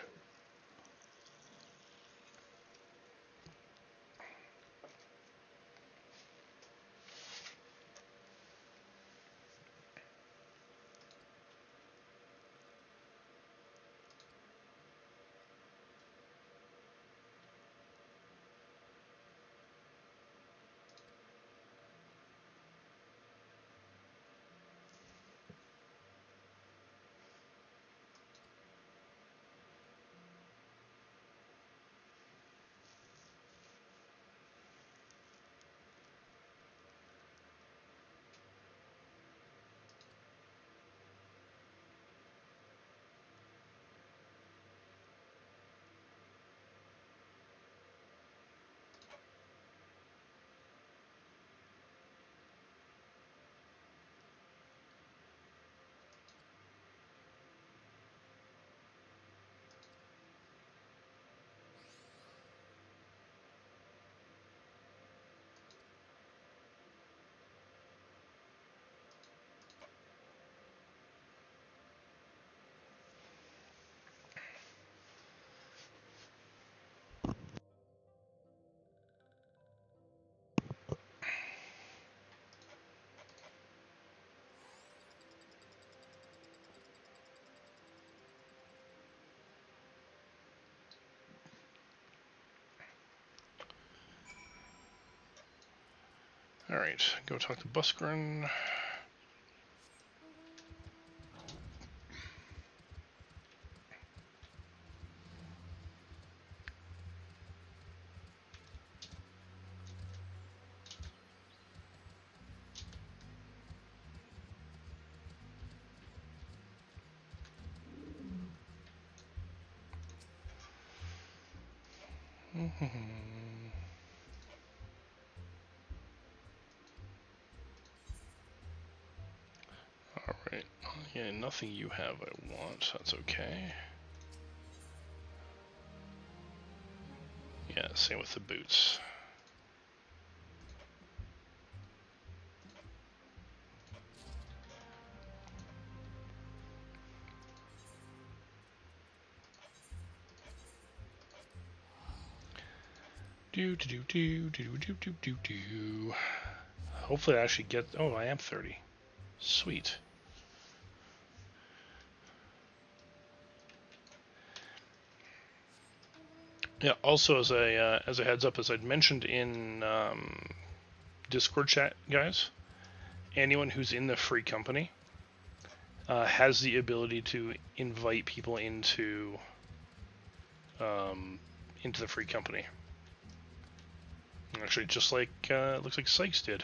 Alright, go talk to Buskrin. Alright, yeah, nothing you have I want, that's okay. Yeah, same with the boots. Do do do do do do do do. Hopefully I actually get. Oh, I am 30. Sweet. Yeah. Also, as a heads up, as I'd mentioned in Discord chat, guys, anyone who's in the free company has the ability to invite people into the free company. Actually, just like looks like Sykes did.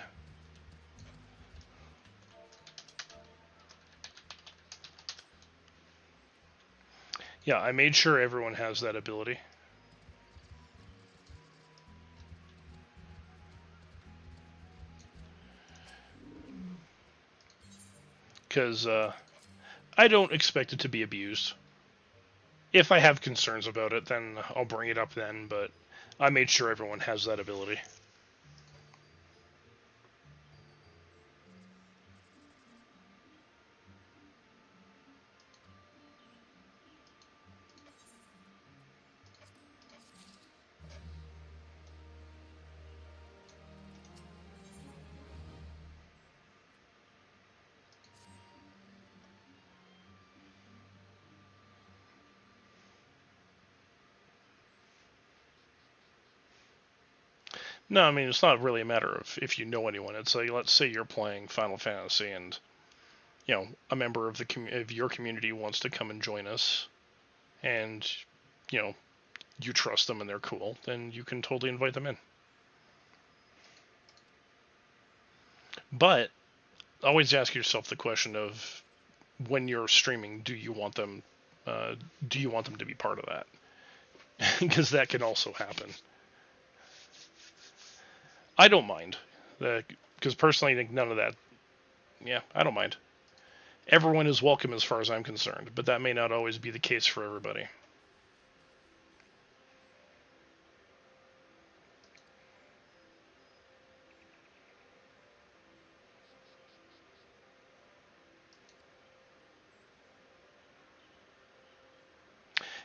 Yeah, I made sure everyone has that ability. Because I don't expect it to be abused. If I have concerns about it, then I'll bring it up then, but I made sure everyone has that ability. No, I mean, it's not really a matter of if you know anyone. It's like, let's say you're playing Final Fantasy and, you know, a member of of your community wants to come and join us, and, you know, you trust them and they're cool, then you can totally invite them in. But always ask yourself the question of, when you're streaming, do you want them to be part of that? Because that can also happen. I don't mind, because personally, I think none of that. Yeah, I don't mind. Everyone is welcome as far as I'm concerned, but that may not always be the case for everybody.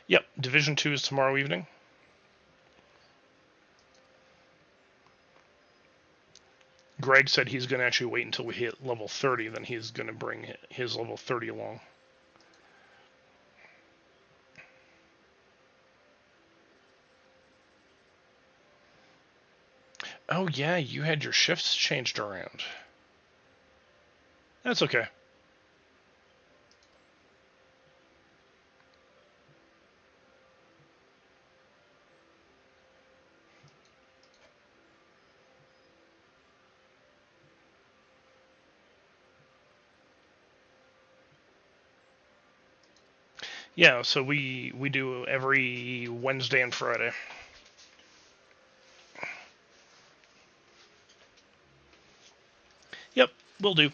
Yep, Division 2 is tomorrow evening. Greg said he's going to actually wait until we hit level 30, then he's going to bring his level 30 along. Oh yeah, you had your shifts changed around. That's okay. Yeah, so we do every Wednesday and Friday. Yep, will do.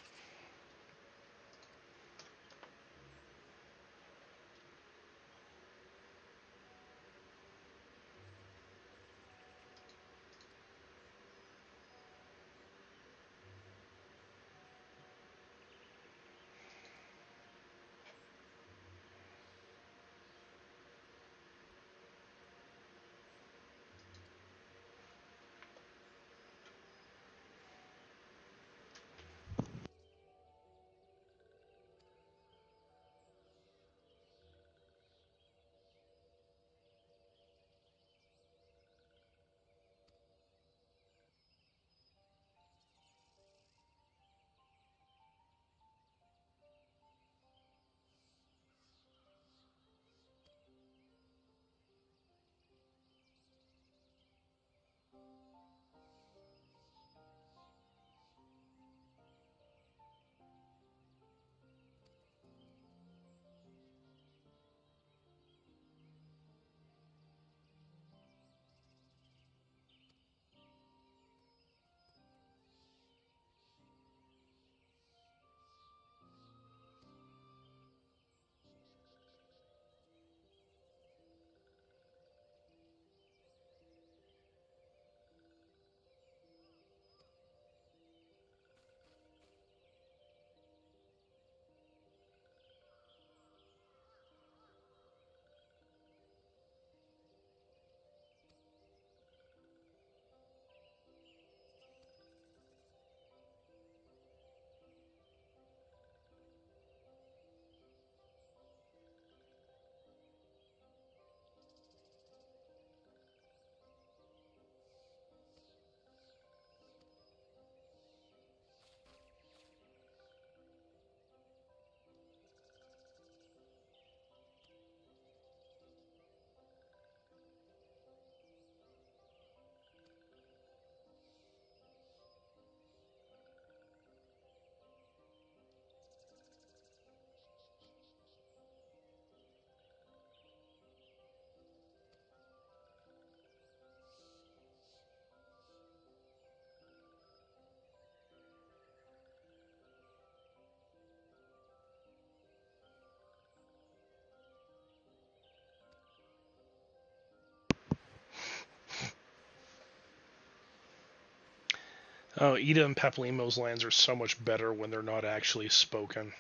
Oh, Ida and Papalymo's lines are so much better when they're not actually spoken.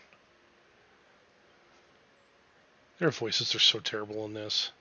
Their voices are so terrible in this.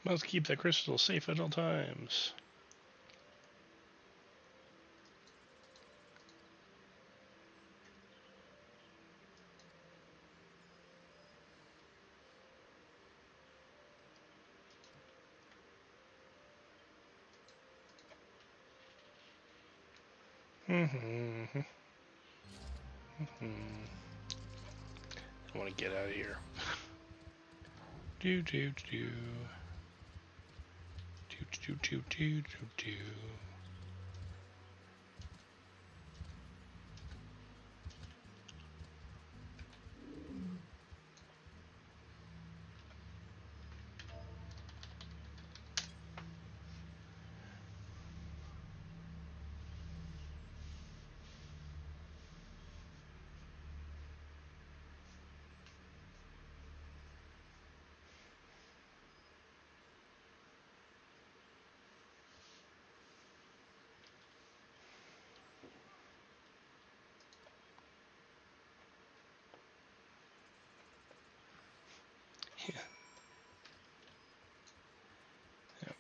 Must keep the crystal safe at all times. I want to get out of here. Do do do do do do do do do.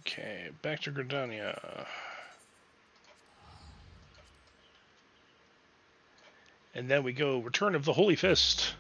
Okay, back to Gridania. And then we go Return of the Holy Fist.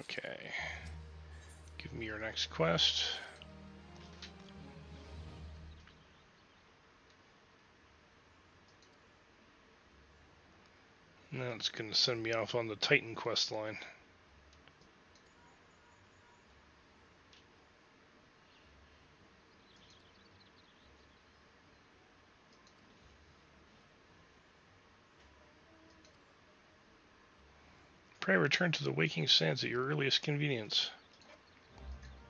Okay. Give me your next quest. Now it's going to send me off on the Titan quest line. Pray return to the Waking Sands at your earliest convenience.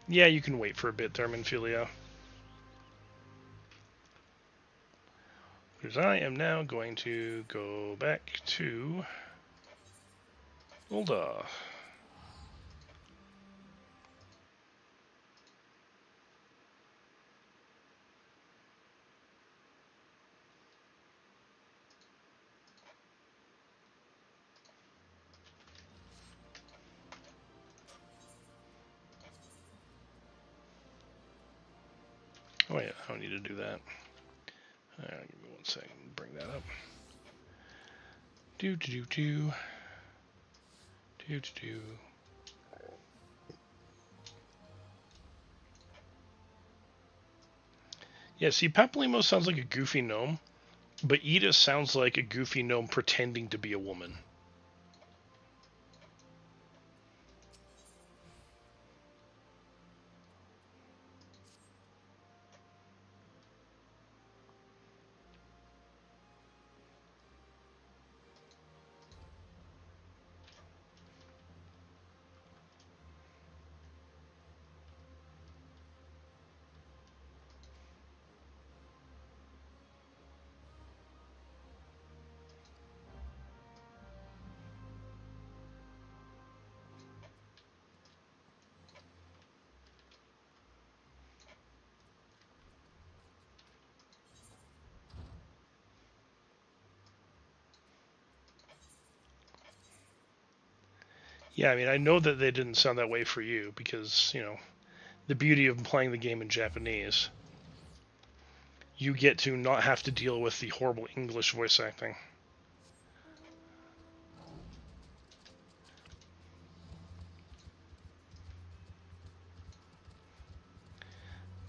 Yeah, you can wait for a bit there, Minfilia. Because I am now going to go back to Ul'dah. Oh yeah, I don't need to do that. Give me 1 second. Bring that up. Do. Yeah, see, Papalymo sounds like a goofy gnome, but Edith sounds like a goofy gnome pretending to be a woman. Yeah, I mean, I know that they didn't sound that way for you because, you know, the beauty of playing the game in Japanese, you get to not have to deal with the horrible English voice acting.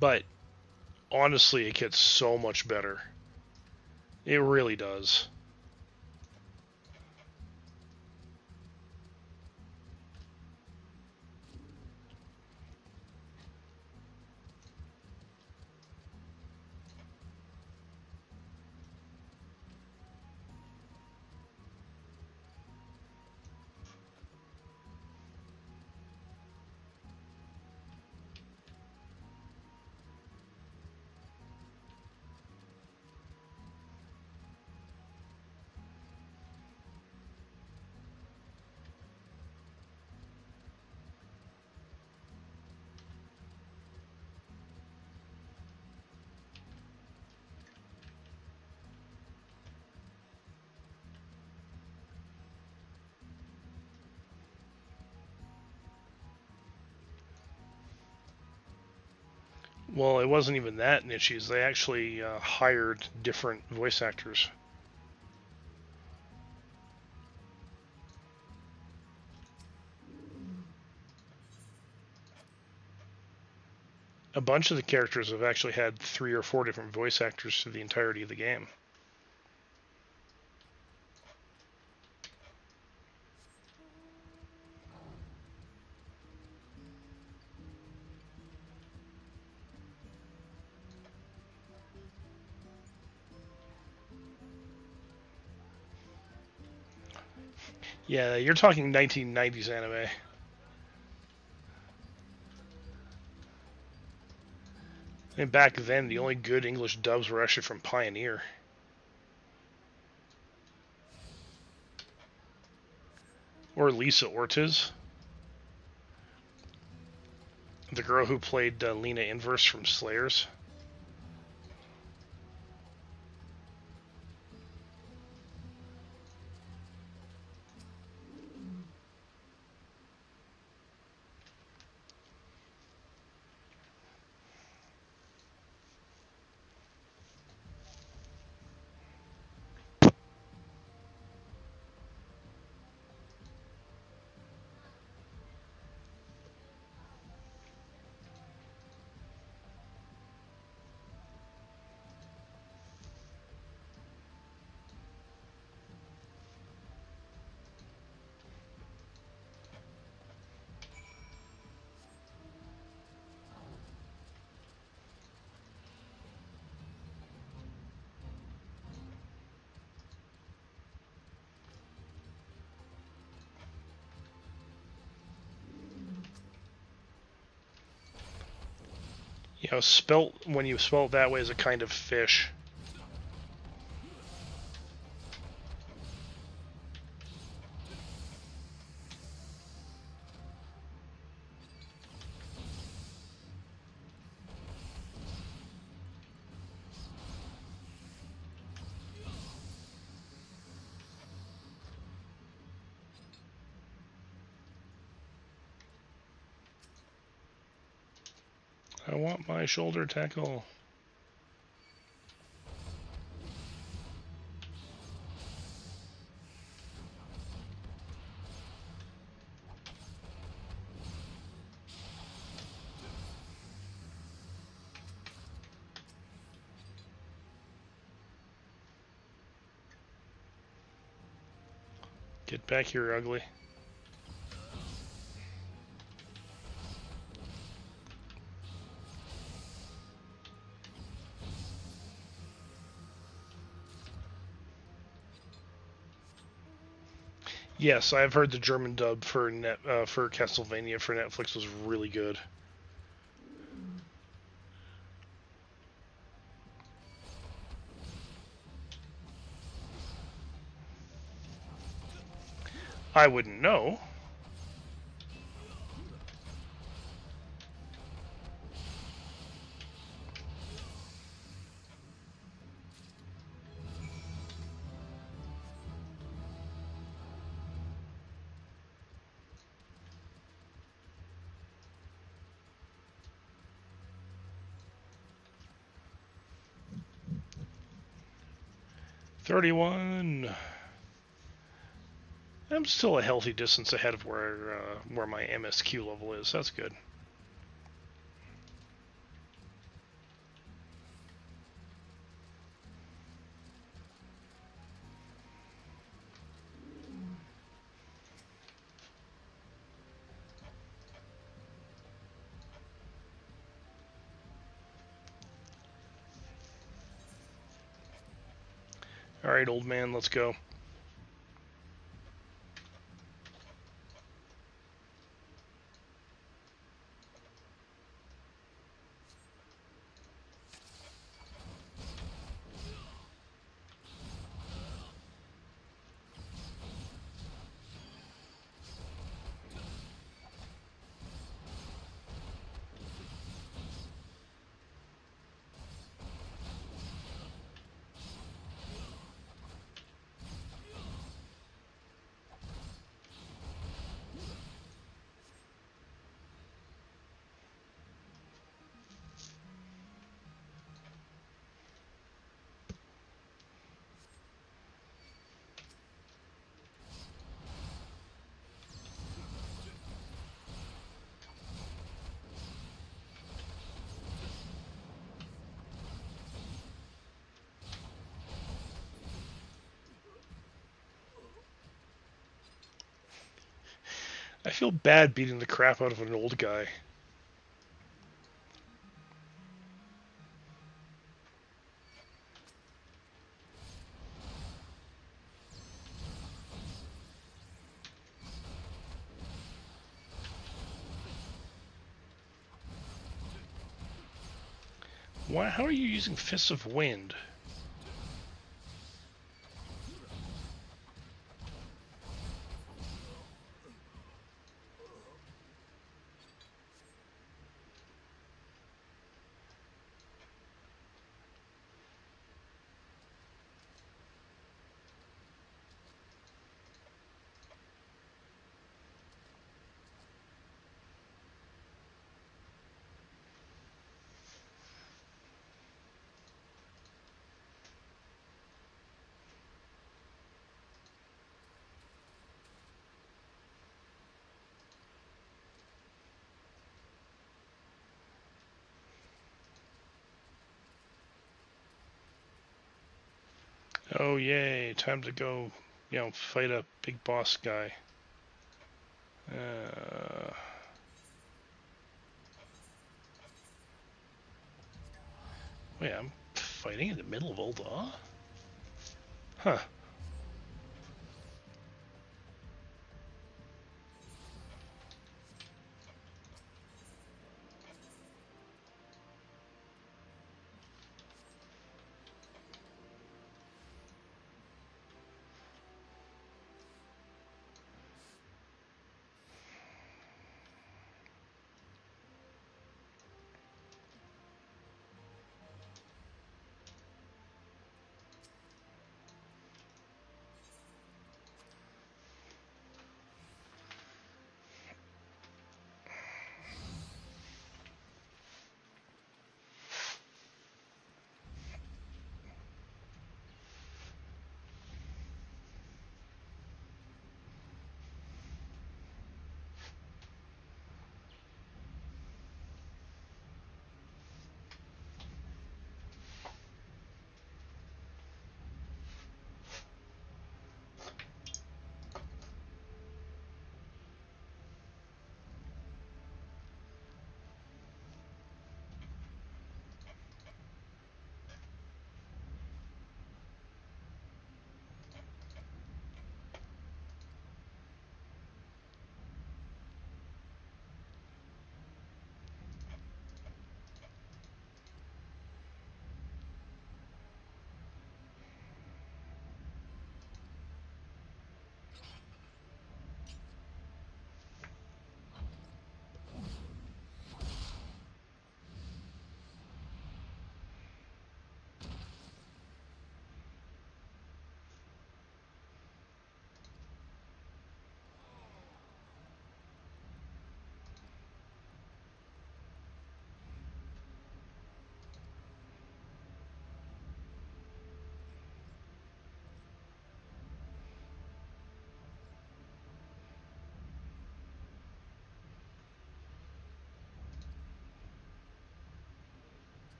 But honestly, it gets so much better. It really does. Well, it wasn't even that niches. They actually hired different voice actors. A bunch of the characters have actually had 3 or 4 different voice actors through the entirety of the game. Yeah, you're talking 1990s anime. And back then, the only good English dubs were actually from Pioneer. Or Lisa Ortiz. The girl who played Lena Inverse from Slayers. You know, spelt when you spell it that way is a kind of fish. I want my shoulder tackle. Get back here, ugly. Yes, I've heard the German dub for for Castlevania for Netflix was really good. I wouldn't know. $31. I'm still a healthy distance ahead of where my MSQ level is. That's good. All right, old man, let's go. I feel bad beating the crap out of an old guy. Why? How are you using Fists of Wind? Oh yay, time to go, fight a big boss guy. Wait, I'm fighting in the middle of Ul'dah? Huh.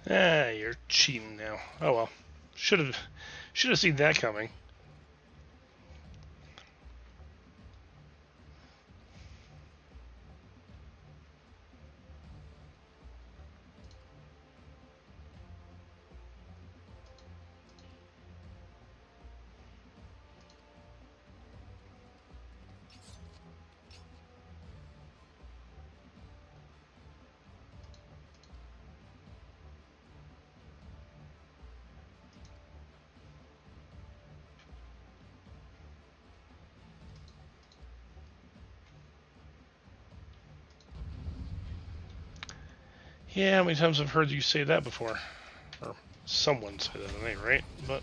Ah, you're cheating now. Oh well. Should have seen that coming. Yeah, how many times I've heard you say that before? Or someone say that, at any rate, but...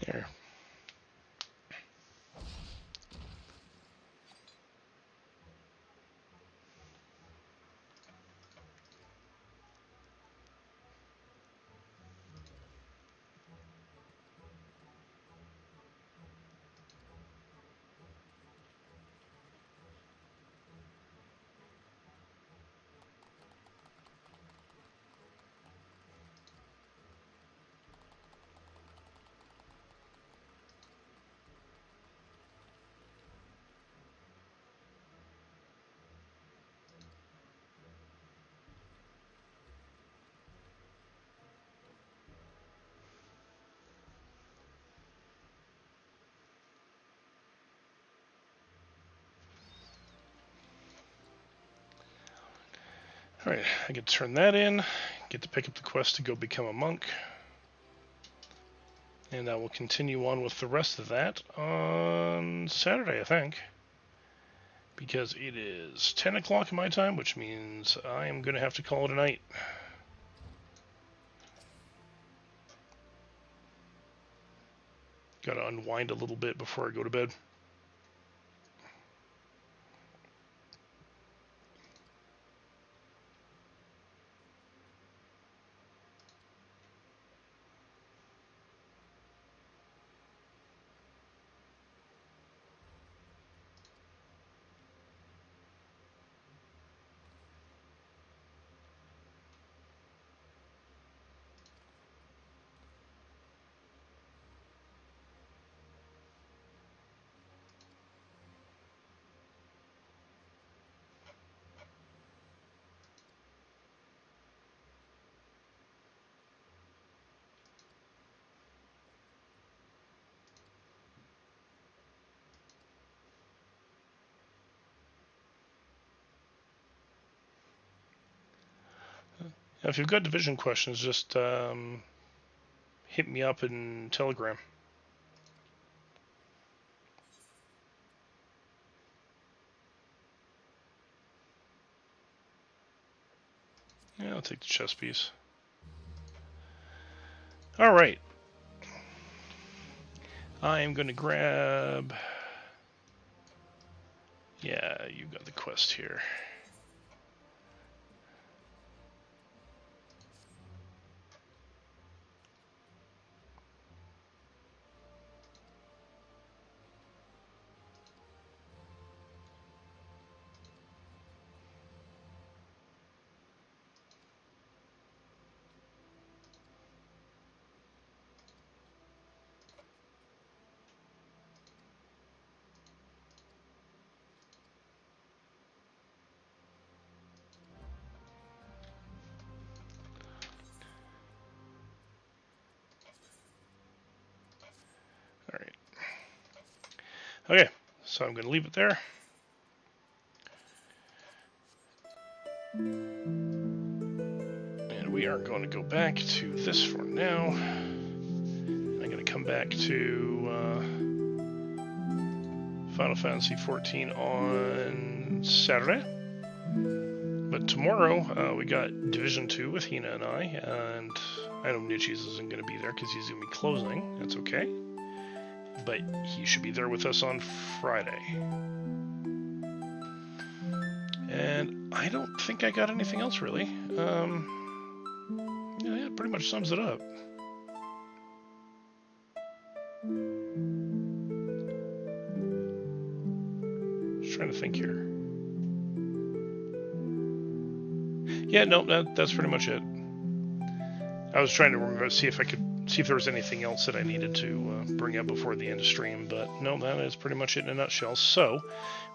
There. Alright, I can turn that in, get to pick up the quest to go become a monk. And I will continue on with the rest of that on Saturday, I think. Because it is 10 o'clock my time, which means I am going to have to call it a night. Gotta unwind a little bit before I go to bed. Now, if you've got division questions, just hit me up in Telegram. Yeah, I'll take the chess piece. Alright. I am going to grab... Yeah, you got the quest here. Alright. Okay, so I'm going to leave it there. And we are going to go back to this for now. I'm going to come back to Final Fantasy XIV on Saturday. But tomorrow, we got Division 2 with Hina and and I know Nichis isn't going to be there because he's going to be closing. That's okay. But he should be there with us on Friday. And I don't think I got anything else, really. Yeah, that pretty much sums it up. Just trying to think here. Yeah, no, that's pretty much it. I was trying to remember, see if there was anything else that I needed to bring up before the end of stream, but no, that is pretty much it in a nutshell. So,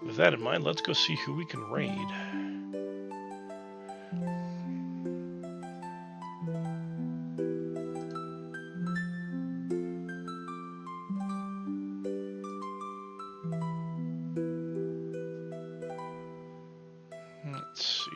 with that in mind, let's go see who we can raid. Let's see.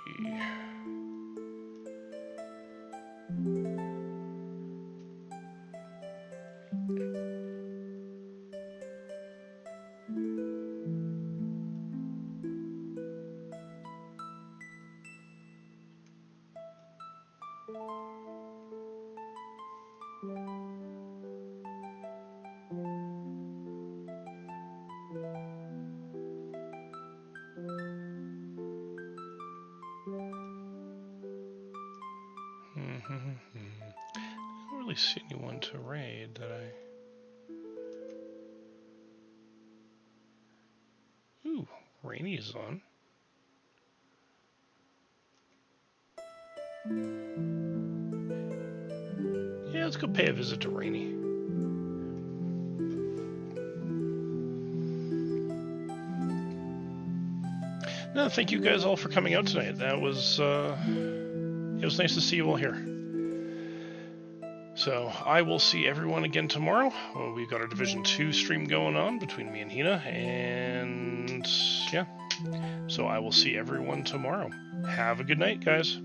I don't really see anyone to raid that I... Ooh, Rainy is on. Yeah, let's go pay a visit to Rainy. No, thank you guys all for coming out tonight. That was, it was nice to see you all here. So, I will see everyone again tomorrow. Well, we've got our Division 2 stream going on between me and Hina, and yeah. So I will see everyone tomorrow. Have a good night, guys.